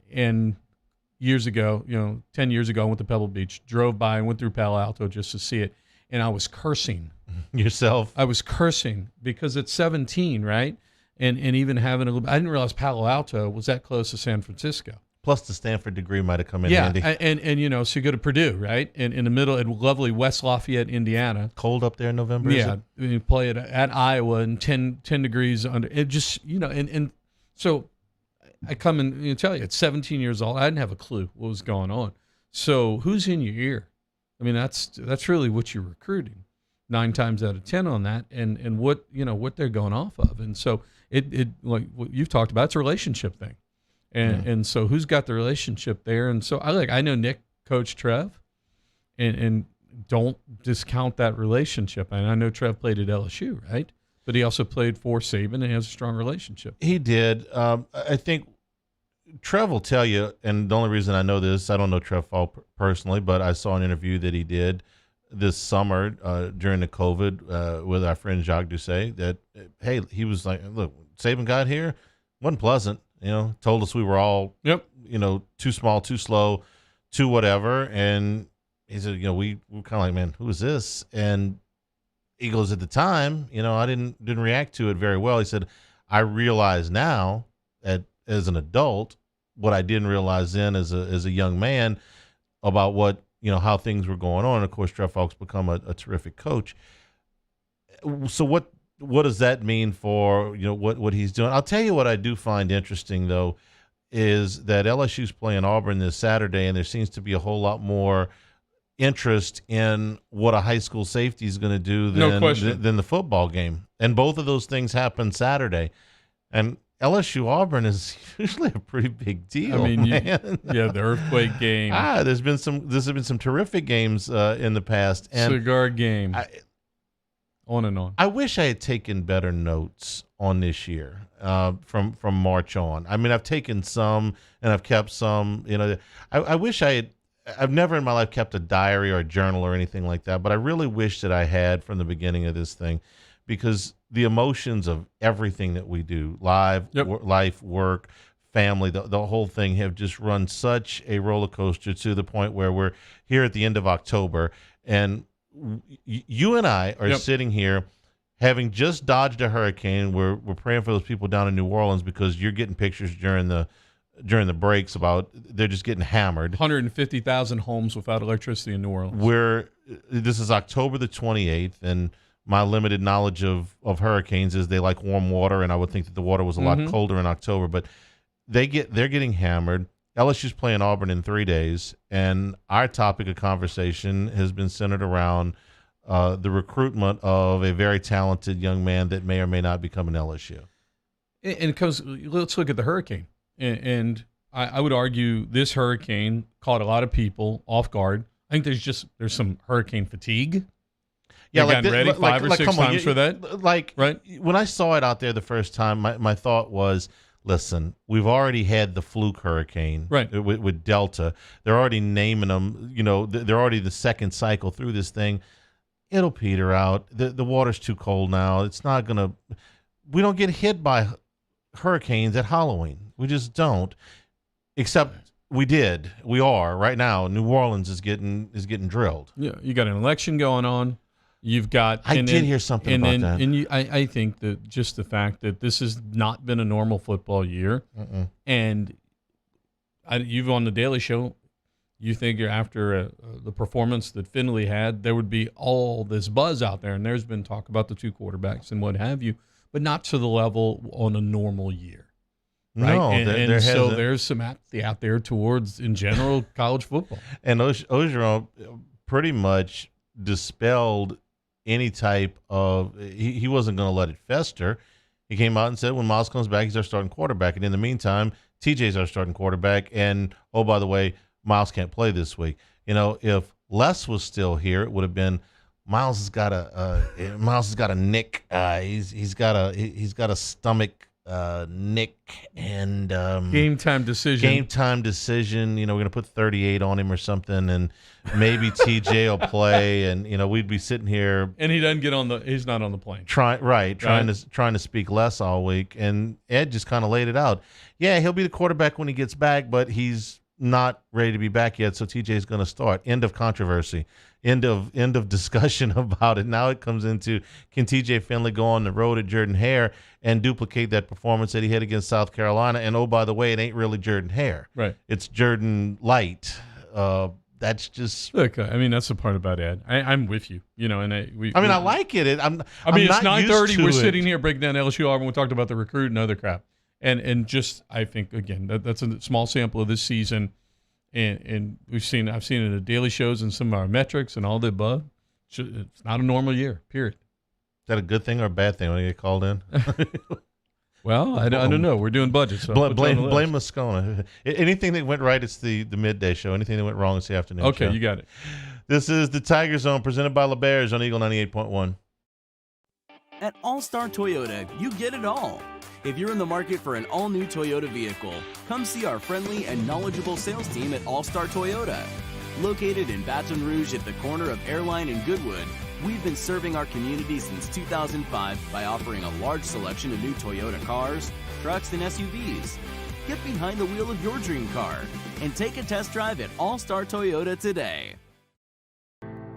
years ago, 10 years ago, I went to Pebble Beach, drove by and went through Palo Alto just to see it, and I was cursing yourself. I was cursing because at 17, right? And even having I didn't realize Palo Alto was that close to San Francisco. Plus the Stanford degree might have come in handy. And so you go to Purdue, right? In the middle at lovely West Lafayette, Indiana. Cold up there in November, Yeah. is it? You play it at Iowa and 10 degrees under. It just, and so I come and tell you, at 17 years old, I didn't have a clue what was going on. So who's in your ear? I mean, that's really what you're recruiting 9 times out of 10 on that, and what they're going off of. And so it like what you've talked about, it's a relationship thing. And so who's got the relationship there? And so I know Nick, Coach Trev, and don't discount that relationship. And I know Trev played at LSU, right? But he also played for Saban and has a strong relationship. He did. I think Trev will tell you, and the only reason I know this, I don't know Trev Fall personally, but I saw an interview that he did this summer during the COVID with our friend Jacques Doucet that, hey, he was like, look, Saban got here, wasn't pleasant, told us we were all, too small, too slow, too whatever. And he said, we were kind of like, man, who is this? And he goes, at the time, I didn't react to it very well. He said, I realize now as an adult what I didn't realize then as a young man about what, how things were going on. And of course, Trev Falk's become a terrific coach. So what does that mean for, what he's doing? I'll tell you what I do find interesting, though, is that LSU's playing Auburn this Saturday, and there seems to be a whole lot more interest in what a high school safety is going to do than the football game. And both of those things happen Saturday. And LSU Auburn is usually a pretty big deal. I mean, man. The earthquake game. There's been some terrific games in the past. And cigar game. On and on. I wish I had taken better notes on this year from March on. I mean, I've taken some and I've kept some. I wish I had. I've never in my life kept a diary or a journal or anything like that, but I really wish that I had from the beginning of this thing, because the emotions of everything that we do, life, work, family, the whole thing have just run such a roller coaster to the point where we're here at the end of October, and you and I are sitting here having just dodged a hurricane. We're praying for those people down in New Orleans, because you're getting pictures during the breaks about they're just getting hammered. 150,000 homes without electricity in New Orleans. This is October the 28th, and my limited knowledge of hurricanes is they like warm water, and I would think that the water was a lot colder in October, but they're getting hammered. LSU's playing Auburn in 3 days, and our topic of conversation has been centered around the recruitment of a very talented young man that may or may not become an LSU. And let's look at the hurricane. And I would argue this hurricane caught a lot of people off guard. I think there's some hurricane fatigue. Yeah, like ready 5 or 6 times for that. Right? When I saw it out there the first time, my thought was, listen, we've already had the fluke hurricane with Delta. They're already naming them. They're already the second cycle through this thing. It'll peter out. The water's too cold now. It's not going to – we don't get hit by hurricanes at Halloween. We just don't, except we did. We are right now. New Orleans is getting drilled. Yeah, you got an election going on. You've got. I did hear something about that. And I think that just the fact that this has not been a normal football year, and you've on the Daily Show, you think after the performance that Finley had, there would be all this buzz out there, and there's been talk about the 2 quarterbacks and what have you, but not to the level on a normal year. Right? No, and so there's some apathy out there towards, in general, college football. And Ogeron pretty much dispelled any type of – he wasn't going to let it fester. He came out and said when Miles comes back, he's our starting quarterback. And in the meantime, TJ's our starting quarterback. And, oh, by the way, Miles can't play this week. If Les was still here, it would have been Miles has got a nick. He's got a stomach – Nick and game time decision. We're gonna put 38 on him or something, and maybe TJ will play, and we'd be sitting here. And he doesn't get he's not on the plane. Trying to speak less all week, and Ed just kind of laid it out. Yeah, he'll be the quarterback when he gets back, but he's not ready to be back yet, so TJ is going to start. End of controversy. End of discussion about it. Now it comes into, can TJ Finley go on the road at Jordan-Hare and duplicate that performance that he had against South Carolina? And, oh, by the way, it ain't really Jordan-Hare. Right. It's Jordan Light. That's just... Look, I mean, that's the part about Ed. I'm with you. You know, and I like it. I'm it's not 9:30. We're used to sitting it. here breaking down LSU Auburn. We talked about the recruit and other crap. And just, I think, again, that's a small sample of this season. And I've seen it in the daily shows and some of our metrics and all the above. It's not a normal year, period. Is that a good thing or a bad thing when you get called in? Well, I don't know. We're doing budgets. So blame Moscona. Anything that went right, it's the midday show. Anything that went wrong, it's the afternoon show. Okay, you got it. This is the Tiger Zone presented by LeBears on Eagle 98.1. At All-Star Toyota, you get it all. If you're in the market for an all-new Toyota vehicle, come see our friendly and knowledgeable sales team at All-Star Toyota. Located in Baton Rouge at the corner of Airline and Goodwood, we've been serving our community since 2005 by offering a large selection of new Toyota cars, trucks, and SUVs. Get behind the wheel of your dream car and take a test drive at All-Star Toyota today.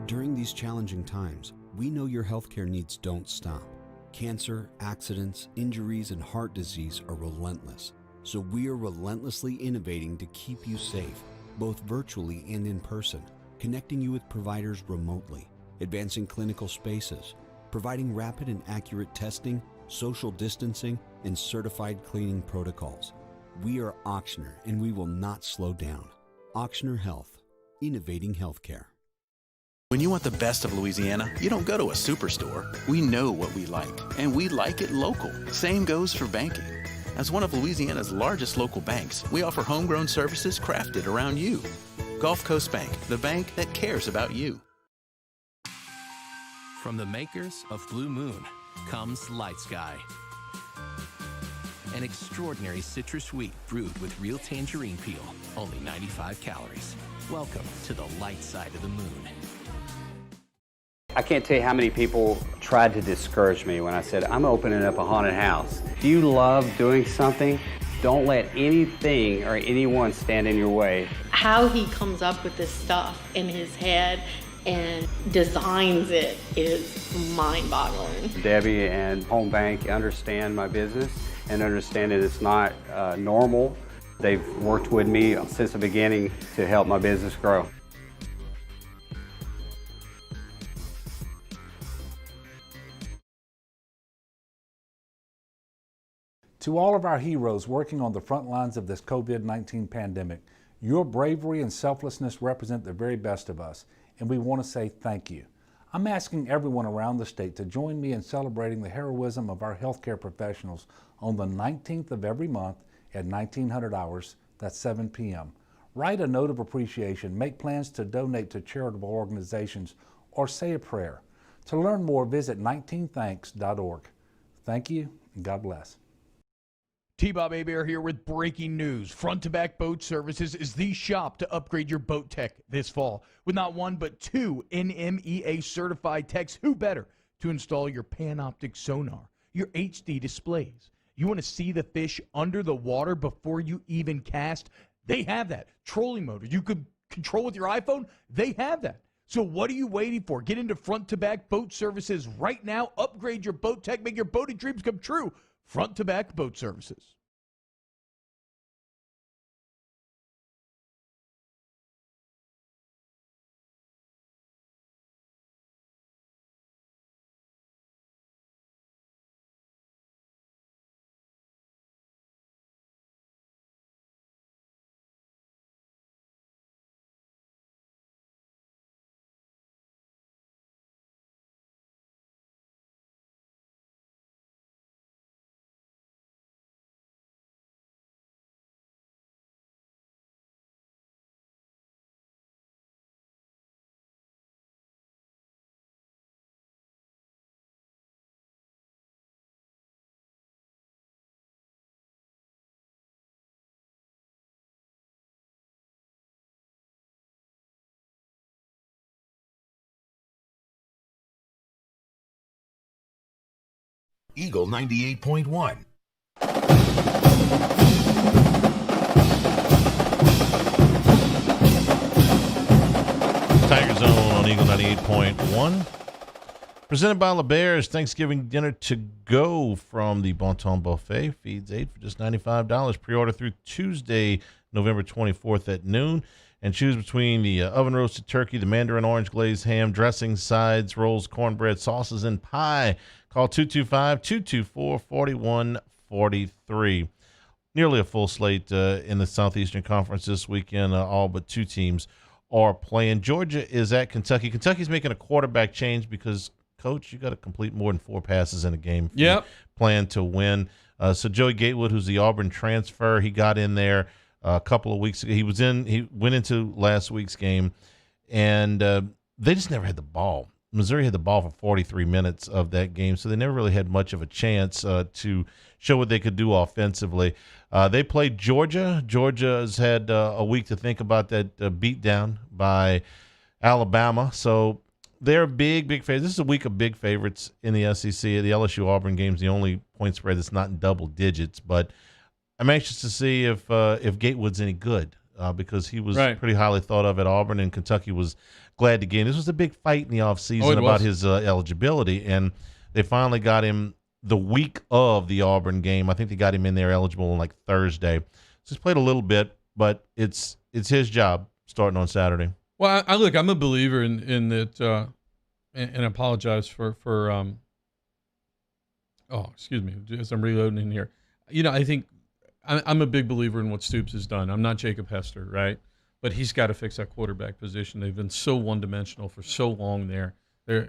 During these challenging times, we know your healthcare needs don't stop. Cancer, accidents, injuries, and heart disease are relentless. So we are relentlessly innovating to keep you safe, both virtually and in person, connecting you with providers remotely, advancing clinical spaces, providing rapid and accurate testing, social distancing, and certified cleaning protocols. We are Auctioner, and we will not slow down. Auctioner Health, innovating healthcare. When you want the best of Louisiana, you don't go to a superstore. We know what we like, and we like it local. Same goes for banking. As one of Louisiana's largest local banks, we offer homegrown services crafted around you. Gulf Coast Bank, the bank that cares about you. From the makers of Blue Moon comes Light Sky. An extraordinary citrus sweet brewed with real tangerine peel, only 95 calories. Welcome to the light side of the moon. I can't tell you how many people tried to discourage me when I said, I'm opening up a haunted house. If you love doing something, don't let anything or anyone stand in your way. How he comes up with this stuff in his head and designs it is mind-boggling. Debbie and Home Bank understand my business and understand that it's not normal. They've worked with me since the beginning to help my business grow. To all of our heroes working on the front lines of this COVID-19 pandemic, your bravery and selflessness represent the very best of us, and we want to say thank you. I'm asking everyone around the state to join me in celebrating the heroism of our healthcare professionals on the 19th of every month at 1900 hours, that's 7 p.m. Write a note of appreciation, make plans to donate to charitable organizations, or say a prayer. To learn more, visit 19thanks.org. Thank you, and God bless. T-Bob Hebert here with breaking news. Front to Back Boat Services is the shop to upgrade your boat tech this fall. With not one but two NMEA certified techs, who better to install your Panoptic sonar, your HD displays. You want to see the fish under the water before you even cast? They have that. Trolling motor you could control with your iPhone? They have that. So what are you waiting for? Get into Front to Back Boat Services right now. Upgrade your boat tech. Make your boating dreams come true. Front to Back Boat Services. Eagle 98.1. Tiger Zone on Eagle 98.1. Presented by LeBear's Thanksgiving dinner to go from the Bon Ton Buffet. Feeds 8 for just $95. Pre-order through Tuesday, November 24th at noon. And choose between the oven-roasted turkey, the mandarin orange glazed ham, dressings, sides, rolls, cornbread, sauces, and pie. Call 225-224-4143. Nearly a full slate in the Southeastern Conference this weekend. All but two teams are playing. Georgia is at Kentucky. Kentucky's making a quarterback change because, Coach, you got to complete more than 4 passes in a game. Yep. Plan to win. So Joey Gatewood, who's the Auburn transfer, he got in there a couple of weeks ago. He went into last week's game, and they just never had the ball. Missouri had the ball for 43 minutes of that game, so they never really had much of a chance to show what they could do offensively. They played Georgia. Georgia has had a week to think about that beatdown by Alabama, so they're big favorites. This is a week of big favorites in the SEC. The LSU Auburn game's the only point spread that's not in double digits, but I'm anxious to see if Gatewood's any good because he was pretty highly thought of at Auburn, and Kentucky was glad to get him. This was a big fight in the offseason about his eligibility, and they finally got him the week of the Auburn game. I think they got him in there eligible on like Thursday. So he's played a little bit, but it's his job starting on Saturday. Well, I'm a believer in that, and I apologize for excuse me, as I'm reloading in here. I think I'm a big believer in what Stoops has done. I'm not Jacob Hester, right? But he's got to fix that quarterback position. They've been so one-dimensional for so long there. They're,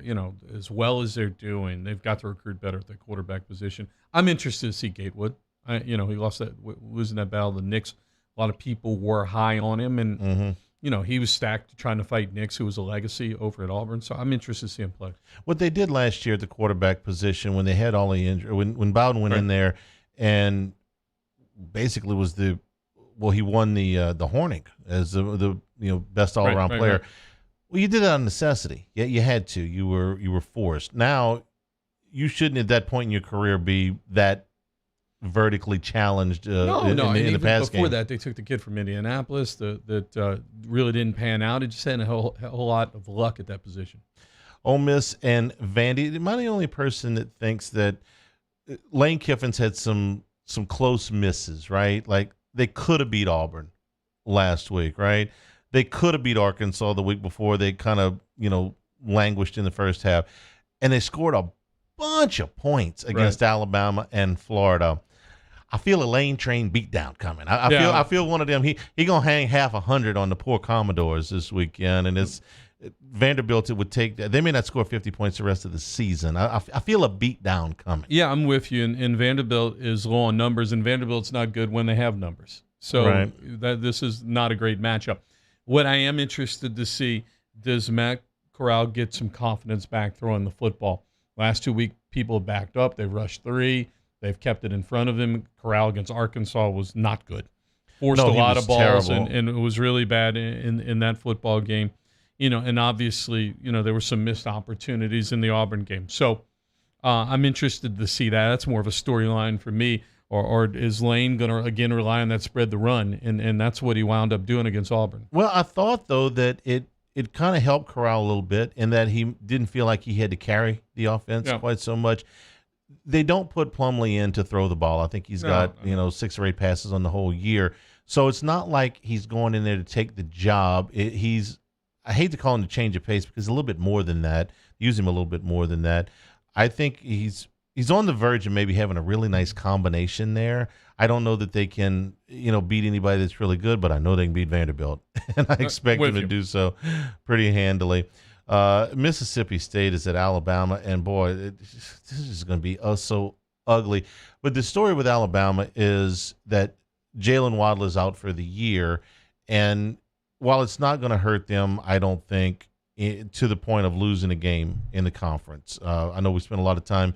as well as they're doing, they've got to recruit better at the quarterback position. I'm interested to see Gatewood. He lost losing that battle to the Knicks. A lot of people were high on him, and he was stacked trying to fight Nix, who was a legacy over at Auburn. So I'm interested to see him play. What they did last year at the quarterback position when they had all the injury, when Bowden went in there and basically was he won the Hornick as the best all around player. Right. Well, you did it out of necessity. Yeah, you had to. You were forced. Now, you shouldn't at that point in your career be that vertically challenged in the pass game. Before that, they took the kid from Indianapolis that really didn't pan out. It just had a whole lot of luck at that position. Ole Miss and Vandy. Am I the only person that thinks that Lane Kiffin's had some close misses, right? Like they could have beat Auburn last week, right? They could have beat Arkansas the week before. They kind of, languished in the first half. And they scored a bunch of points against Alabama and Florida. I feel a Lane Train beatdown coming. I feel one of them. He gonna hang half 100 on the poor Commodores this weekend, and it's Vanderbilt. It would take that. They may not score 50 points the rest of the season. I feel a beatdown coming. Yeah, I'm with you. And Vanderbilt is low on numbers, and Vanderbilt's not good when they have numbers. So this is not a great matchup. What I am interested to see, does Matt Corral get some confidence back throwing the football? Last 2 weeks, people have backed up. They've rushed 3. They've kept it in front of him. Corral against Arkansas was not good. Forced a lot of balls, and it was really bad in that football game. And obviously, there were some missed opportunities in the Auburn game. So I'm interested to see that. That's more of a storyline for me. Or is Lane going to, again, rely on that spread the run? And that's what he wound up doing against Auburn. Well, I thought, though, that it kind of helped Corral a little bit in that he didn't feel like he had to carry the offense quite so much. They don't put Plumlee in to throw the ball. I think he's got 6 or 8 passes on the whole year. So it's not like he's going in there to take the job. I hate to call him to change of pace because a little bit more than that. Use him a little bit more than that. I think he's on the verge of maybe having a really nice combination there. I don't know that they can, beat anybody that's really good, but I know they can beat Vanderbilt, and I expect them to do so pretty handily. Mississippi State is at Alabama, and boy, this is going to be so ugly. But the story with Alabama is that Jalen Waddle is out for the year, and while it's not going to hurt them, I don't think to the point of losing a game in the conference. I know we spent a lot of time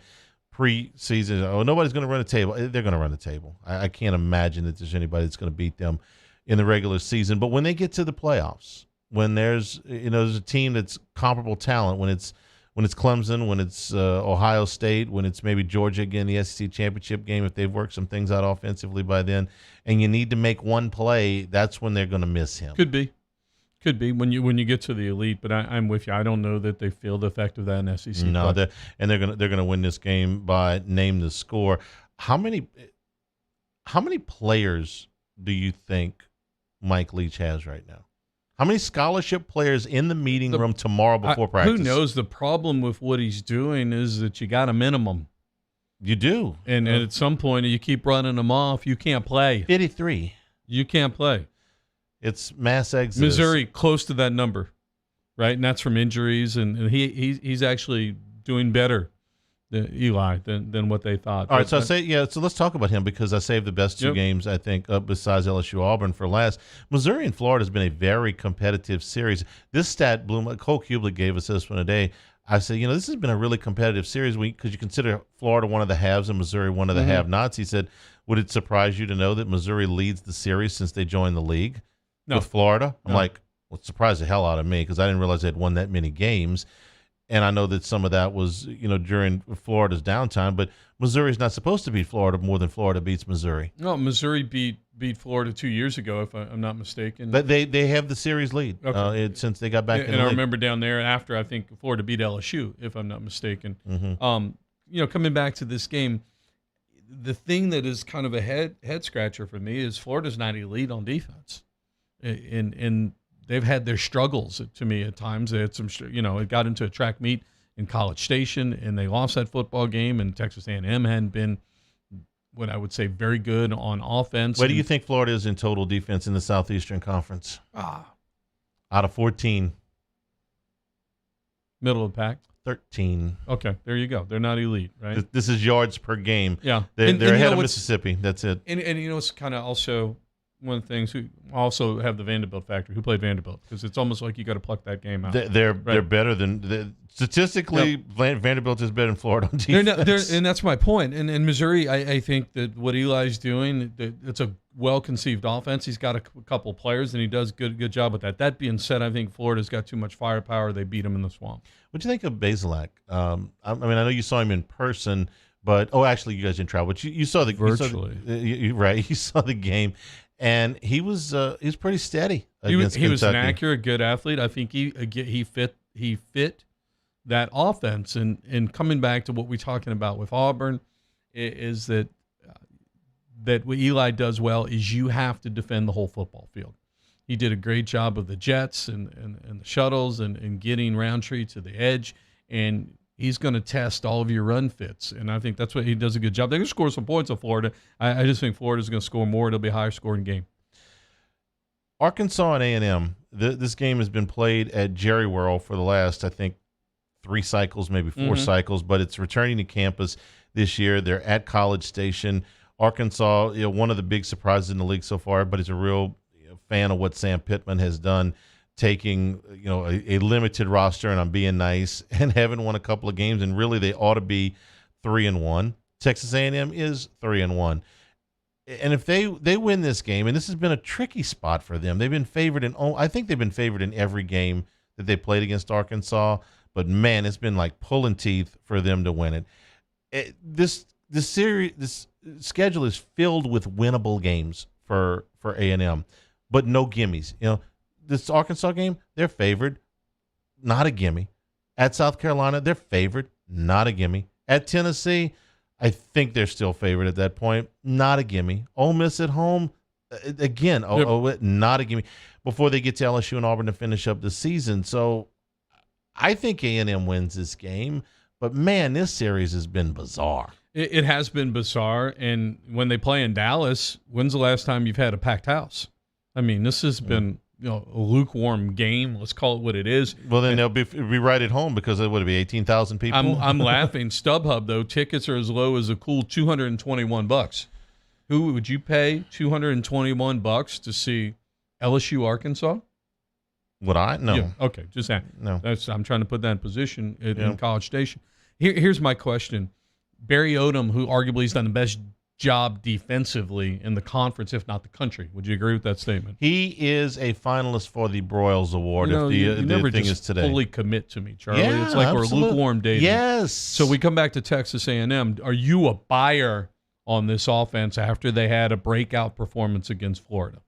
preseason. Nobody's going to run a table. They're going to run the table. I can't imagine that there's anybody that's going to beat them in the regular season. But when they get to the playoffs, when there's a team that's comparable talent, when it's Clemson, when it's Ohio State, when it's maybe Georgia again, the SEC championship game, if they've worked some things out offensively by then, and you need to make one play, that's when they're going to miss him. Could be. Could be when you get to the elite, but I'm with you. I don't know that they feel the effect of that in SEC. No, they're gonna win this game by name the score. How many players do you think Mike Leach has right now? How many scholarship players in the meeting room tomorrow before practice? Who knows? The problem with what he's doing is that you got a minimum. You do, and at some point you keep running them off. You can't play. 53. You can't play. It's mass exodus. Missouri close to that number, right? And that's from injuries, and he's actually doing better than Eli than what they thought. All right, so so let's talk about him because I saved the best two games, I think, besides LSU Auburn for last. Missouri and Florida has been a very competitive series. This stat blew my. Cole Kublik gave us this one today. I said, this has been a really competitive series because you consider Florida one of the haves and Missouri one of the have-nots. He said, would it surprise you to know that Missouri leads the series since they joined the league? No. With Florida? I'm like, well, it surprised the hell out of me because I didn't realize they'd won that many games. And I know that some of that was, during Florida's downtime, but Missouri's not supposed to beat Florida more than Florida beats Missouri. No, Missouri beat Florida 2 years ago, if I'm not mistaken. But they have the series lead since they got back in the league. And I remember down there after, I think Florida beat LSU, if I'm not mistaken. Coming back to this game, the thing that is kind of a head scratcher for me is Florida's not elite on defense. And they've had their struggles to me at times. They had some, it got into a track meet in College Station, and they lost that football game. And Texas A&M hadn't been what I would say very good on offense. Where do you think Florida is in total defense in the Southeastern Conference? Out of 14, middle of the pack. 13. Okay, there you go. They're not elite, right? This is yards per game. Yeah, they're ahead of Mississippi. That's it. And it's kind of also one of the things who also have the Vanderbilt factor. Who played Vanderbilt? Because it's almost like you got to pluck that game out. They're better than statistically. Yep. Vanderbilt is better than Florida on defense. And that's my point. And in Missouri, I think that what Eli's doing, it's a well-conceived offense. He's got a couple players, and he does good job with that. That being said, I think Florida's got too much firepower. They beat him in the swamp. What do you think of Bazelak? I know you saw him in person, but actually, you guys didn't travel. But you saw the virtually, right? You saw the game. And he was pretty steady. He was an accurate, good athlete. I think he fit that offense. And coming back to what we're talking about with Auburn, is that what Eli does well is you have to defend the whole football field. He did a great job of the jets and the shuttles and getting Roundtree to the edge. And he's going to test all of your run fits, and I think that's what he does a good job. They're going to score some points on Florida. I just think Florida's going to score more. It'll be a higher scoring game. Arkansas and A&M, this game has been played at Jerry World for the last, I think, 3 cycles, maybe 4 cycles, but it's returning to campus this year. They're at College Station. Arkansas, one of the big surprises in the league so far, but he's a real fan of what Sam Pittman has done, taking a limited roster, and I'm being nice, and haven't won a couple of games, and really they ought to be 3-1. Texas A&M is 3-1, and if they win this game, and this has been a tricky spot for them, they've been favored I think they've been favored in every game that they played against Arkansas, but man, it's been like pulling teeth for them to win it. This schedule is filled with winnable games for A&M, but no gimmies. This Arkansas game, they're favored, not a gimme. At South Carolina, they're favored, not a gimme. At Tennessee, I think they're still favored at that point, not a gimme. Ole Miss at home, again, not a gimme. Before they get to LSU and Auburn to finish up the season. So I think A&M wins this game, but man, this series has been bizarre. It has been bizarre, and when they play in Dallas, when's the last time you've had a packed house? I mean, this has been a lukewarm game. Let's call it what it is. Well, then they'll be right at home because it would be 18,000 people. I'm laughing. StubHub, though, tickets are as low as a cool $221. Who would you pay $221 to see LSU Arkansas? Would I? No. Yeah, okay, just that. No. I'm trying to put that in position in College Station. Here's my question. Barry Odom, who arguably has done the best job defensively in the conference, if not the country. Would you agree with that statement? He is a finalist for the Broyles Award. You never thing just is today. fully commit to me, Charlie. Yeah, it's like absolutely. We're lukewarm dating. Yes. So we come back to Texas A&M. Are you a buyer on this offense after they had a breakout performance against Florida?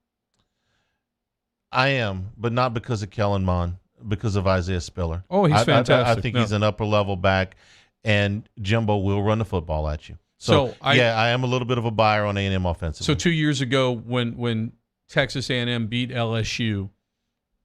I am, but not because of Kellen Mond, because of Isaiah Spiller. Oh, he's fantastic. I think he's an upper-level back, and Jimbo will run the football at you. So I am a little bit of a buyer on A&M offensively. So 2 years ago when Texas A&M beat LSU,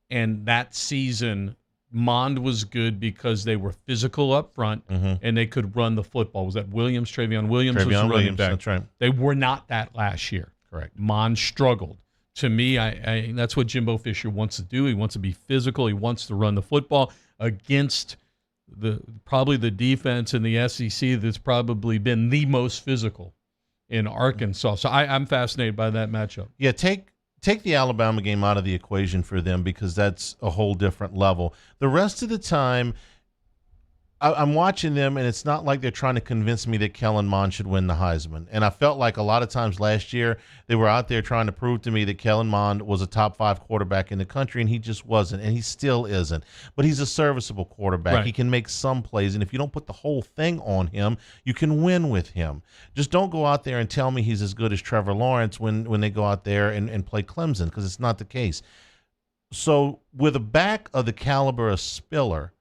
and that season Mond was good because they were physical up front and they could run the football. Was that Williams? Travion Williams was running back. That's right. They were not that last year. Correct. Mond struggled. To me, I that's what Jimbo Fisher wants to do. He wants to be physical. He wants to run the football against probably the defense in the SEC that's probably been the most physical in Arkansas. So I'm fascinated by that matchup. Yeah, take the Alabama game out of the equation for them because that's a whole different level. The rest of the time, I'm watching them, and it's not like they're trying to convince me that Kellen Mond should win the Heisman. And I felt like a lot of times last year they were out there trying to prove to me that Kellen Mond was a top 5 quarterback in the country, and he just wasn't, and he still isn't. But he's a serviceable quarterback. Right. He can make some plays, and if you don't put the whole thing on him, you can win with him. Just don't go out there and tell me he's as good as Trevor Lawrence when they go out there and play Clemson, because it's not the case. So with a back of the caliber of Spiller,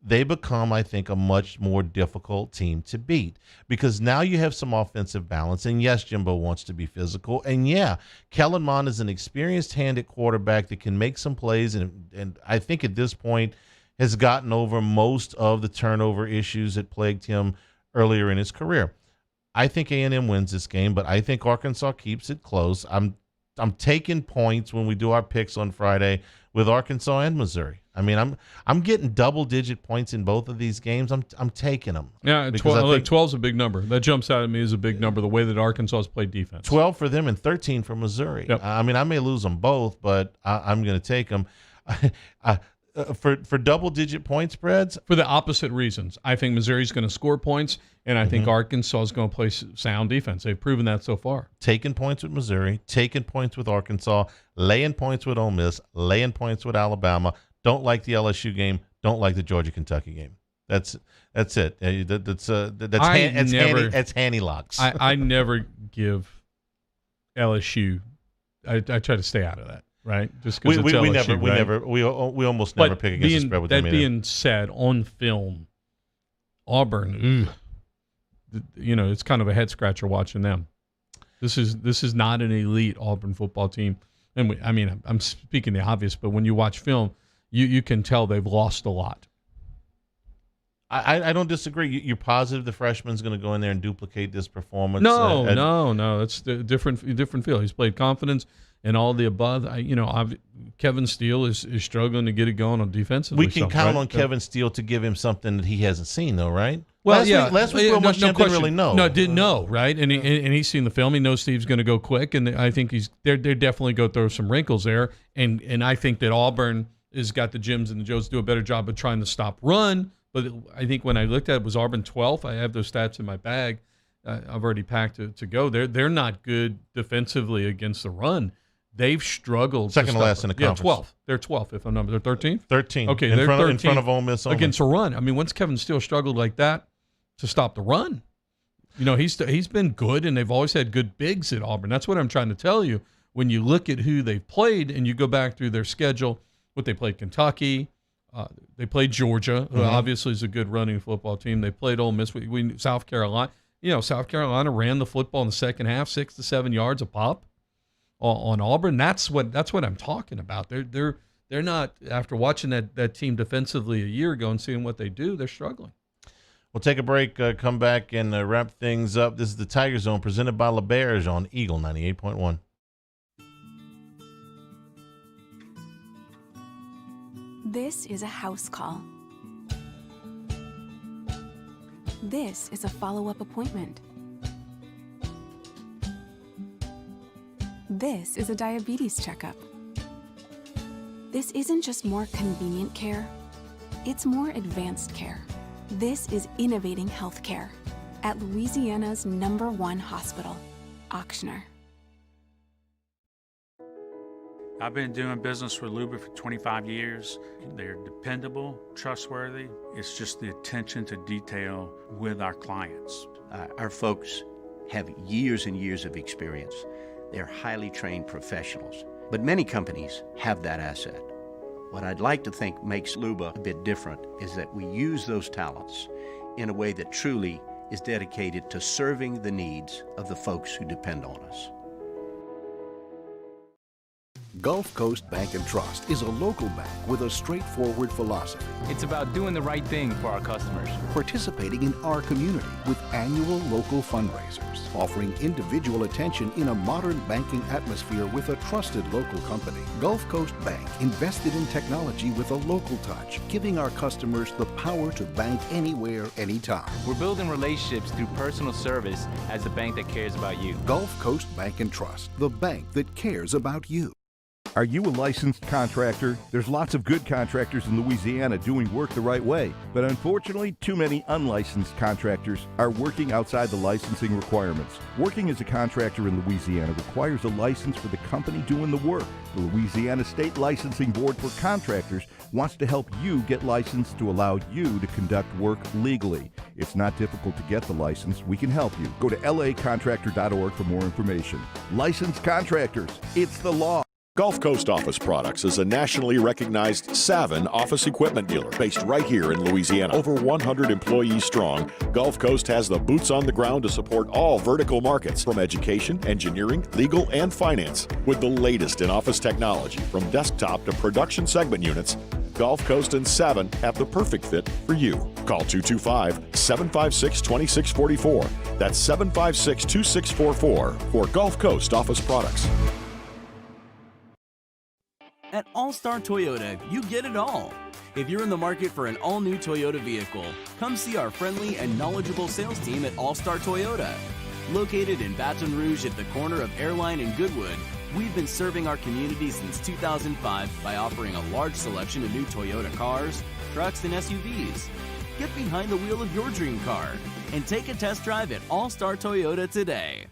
they become, I think, a much more difficult team to beat because now you have some offensive balance. And yes, Jimbo wants to be physical. And yeah, Kellen Mond is an experienced hand at quarterback that can make some plays. And I think at this point has gotten over most of the turnover issues that plagued him earlier in his career. I think A&M wins this game, but I think Arkansas keeps it close. I'm taking points when we do our picks on Friday with Arkansas and Missouri. I mean, I'm getting double-digit points in both of these games. I'm taking them. Yeah, 12 is a big number. That jumps out at me as a big number, the way that Arkansas has played defense. 12 for them and 13 for Missouri. Yep. I mean, I may lose them both, but I'm going to take them. For double-digit point spreads? For the opposite reasons. I think Missouri's going to score points, and I think Arkansas is going to play sound defense. They've proven that so far. Taking points with Missouri, taking points with Arkansas, laying points with Ole Miss, laying points with Alabama. Don't like the LSU game. Don't like the Georgia-Kentucky game. That's it. That's handy locks. I never give LSU. I try to stay out of that. Right, just because it's LSU. We almost never pick against the spread with them. That being said, on film, Auburn, it's kind of a head scratcher watching them. This is not an elite Auburn football team, and I'm speaking the obvious, but when you watch film, you can tell they've lost a lot. I don't disagree. You're positive the freshman's going to go in there and duplicate this performance? No, it's a different feel. He's played confidence. And all the above, Kevin Steele is struggling to get it going on defensively. We can count on Kevin Steele to give him something that he hasn't seen, though, right? Well, last week Will Muschamp didn't really know. No, didn't know, right? And he's seen the film. He knows Steve's going to go quick, and I think they're definitely going to throw some wrinkles there. And I think that Auburn has got the Jims and the Joes do a better job of trying to stop run. But I think when I looked at it, was Auburn 12th. I have those stats in my bag. I've already packed to go. They're not good defensively against the run. They've struggled. Second to last in the conference. Yeah, 12th. They're 12th, if I'm not. They're 13th? 13th. Okay, in they're front 13th in front of Ole Miss only. Against a run. I mean, once Kevin Steele struggled like that to stop the run, he's been good, and they've always had good bigs at Auburn. That's what I'm trying to tell you. When you look at who they've played and you go back through their schedule, they played Kentucky, they played Georgia, who obviously is a good running football team. They played Ole Miss. We South Carolina. South Carolina ran the football in the second half, 6 to 7 yards a pop. On Auburn, that's what I'm talking about. They're not, after watching that team defensively a year ago and seeing what they do, they're struggling. We'll take a break, come back and wrap things up. This is the Tiger Zone presented by LeBears on Eagle 98.1. This is a house call. This is a follow-up appointment. This is a diabetes checkup. This isn't just more convenient care, it's more advanced care. This is innovating healthcare at Louisiana's #1 hospital, Auctioner. I've been doing business with Luba for 25 years. They're dependable, trustworthy. It's just the attention to detail with our clients. Our folks have years and years of experience. They're highly trained professionals. But many companies have that asset. What I'd like to think makes Luba a bit different is that we use those talents in a way that truly is dedicated to serving the needs of the folks who depend on us. Gulf Coast Bank and Trust is a local bank with a straightforward philosophy. It's about doing the right thing for our customers. Participating in our community with annual local fundraisers. Offering individual attention in a modern banking atmosphere with a trusted local company. Gulf Coast Bank invested in technology with a local touch, giving our customers the power to bank anywhere, anytime. We're building relationships through personal service as the bank that cares about you. Gulf Coast Bank and Trust, the bank that cares about you. Are you a licensed contractor? There's lots of good contractors in Louisiana doing work the right way, but unfortunately, too many unlicensed contractors are working outside the licensing requirements. Working as a contractor in Louisiana requires a license for the company doing the work. The Louisiana State Licensing Board for Contractors wants to help you get licensed to allow you to conduct work legally. It's not difficult to get the license. We can help you. Go to lacontractor.org for more information. Licensed contractors, it's the law. Gulf Coast Office Products is a nationally recognized Savin office equipment dealer based right here in Louisiana. Over 100 employees strong, Gulf Coast has the boots on the ground to support all vertical markets from education, engineering, legal, and finance. With the latest in office technology from desktop to production segment units, Gulf Coast and Savin have the perfect fit for you. Call 225-756-2644. That's 756-2644 for Gulf Coast Office Products. At All Star Toyota, you get it all. If you're in the market for an all-new Toyota vehicle, come see our friendly and knowledgeable sales team at All Star Toyota. Located in Baton Rouge at the corner of Airline and Goodwood, we've been serving our community since 2005 by offering a large selection of new Toyota cars, trucks, and SUVs. Get behind the wheel of your dream car and take a test drive at All Star Toyota today.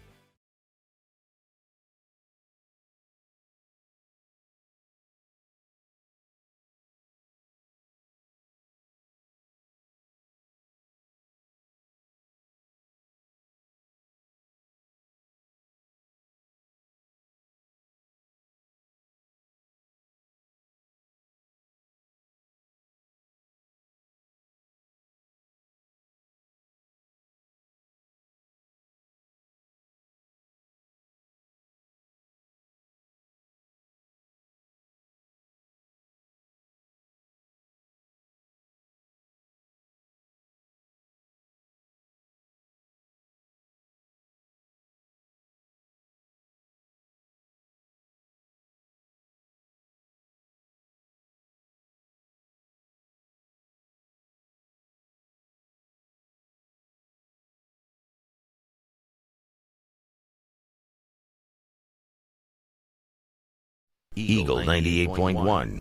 Eagle 98.1.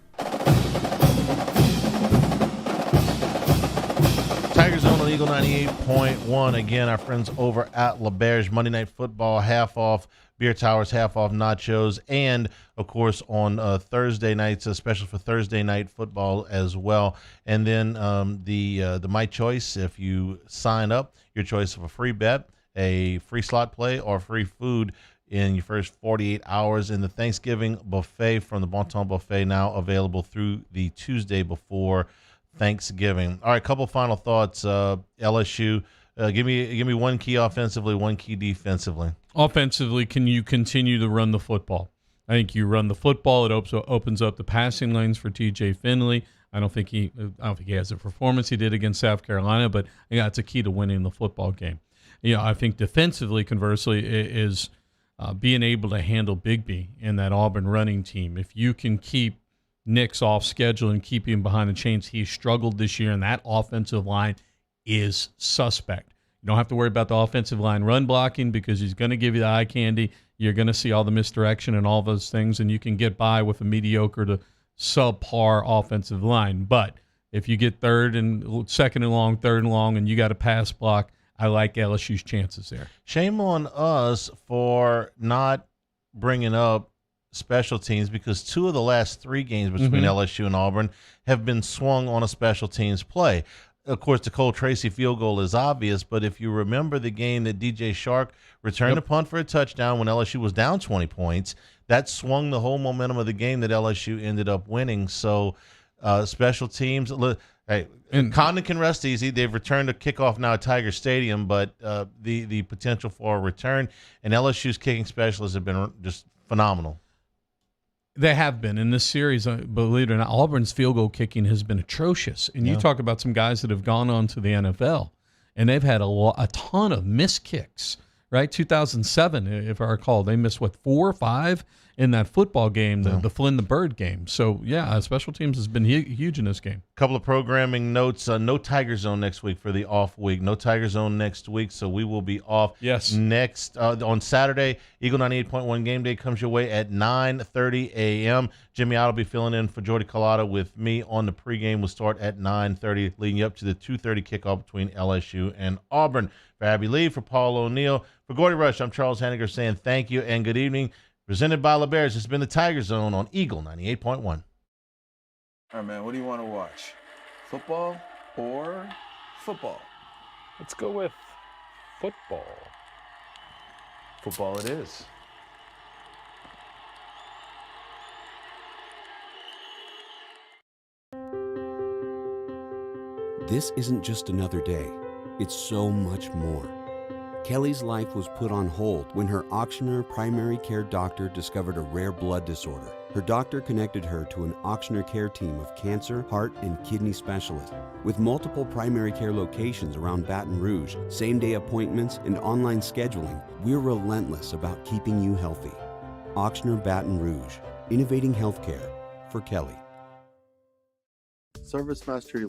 Tigers on Eagle 98.1. Again, our friends over at LeBear's Monday Night Football, half off beer towers, half off nachos, and of course on Thursday nights, a special for Thursday night football as well. And then the My Choice, if you sign up, your choice of a free bet, a free slot play, or free food in your first 48 hours. In the Thanksgiving buffet from the Bon Ton Buffet, now available through the Tuesday before Thanksgiving. All right, couple final thoughts. LSU, give me one key offensively, one key defensively. Offensively, can you continue to run the football? I think you run the football. It opens up the passing lanes for TJ Finley. I don't think he has the performance he did against South Carolina, but that's a key to winning the football game. I think defensively, conversely, is being able to handle Bigby in that Auburn running team. If you can keep Nix off schedule and keep him behind the chains, he struggled this year, and that offensive line is suspect. You don't have to worry about the offensive line run blocking because he's going to give you the eye candy. You're going to see all the misdirection and all those things, and you can get by with a mediocre to subpar offensive line. But if you get second and long, third and long, and you got a pass block, I like LSU's chances there. Shame on us for not bringing up special teams, because 2 of the last 3 games between LSU and Auburn have been swung on a special teams play. of course, the Cole Tracy field goal is obvious, but if you remember the game that DJ Shark returned a punt for a touchdown when LSU was down 20 points, that swung the whole momentum of the game that LSU ended up winning. So special teams, hey, and Condon can rest easy. They've returned a kickoff now at Tiger Stadium, but the potential for a return, and LSU's kicking specialists have been just phenomenal. They have been in this series. Believe it or not, Auburn's field goal kicking has been atrocious. And you talk about some guys that have gone on to the NFL, and they've had a ton of missed kicks. Right, 2007, if I recall, they missed 4 or 5 in that football game, the Flynn the Bird game. So yeah, special teams has been huge in this game. Couple of programming notes: no Tiger Zone next week for the off week. No Tiger Zone next week, so we will be off. Yes. Next on Saturday, Eagle 98.1 Game Day comes your way at 9:30 a.m. Jimmy Ott will be filling in for Jordy Collada with me on the pregame. Will start at 9:30, leading up to the 2:30 kickoff between LSU and Auburn. For Abby Lee, for Paul O'Neill, for Gordy Rush, I'm Charles Hanagriff saying thank you and good evening. Presented by LeBears, this has been the Tiger Zone on Eagle 98.1. All right, man, what do you want to watch? Football or football? Let's go with football. Football it is. This isn't just another day. It's so much more. Kelly's life was put on hold when her auctioneer primary care doctor discovered a rare blood disorder. Her doctor connected her to an auctioneer care team of cancer, heart, and kidney specialists. With multiple primary care locations around Baton Rouge, same-day appointments, and online scheduling, we're relentless about keeping you healthy. Auctioneer Baton Rouge, innovating healthcare for Kelly. ServiceMaster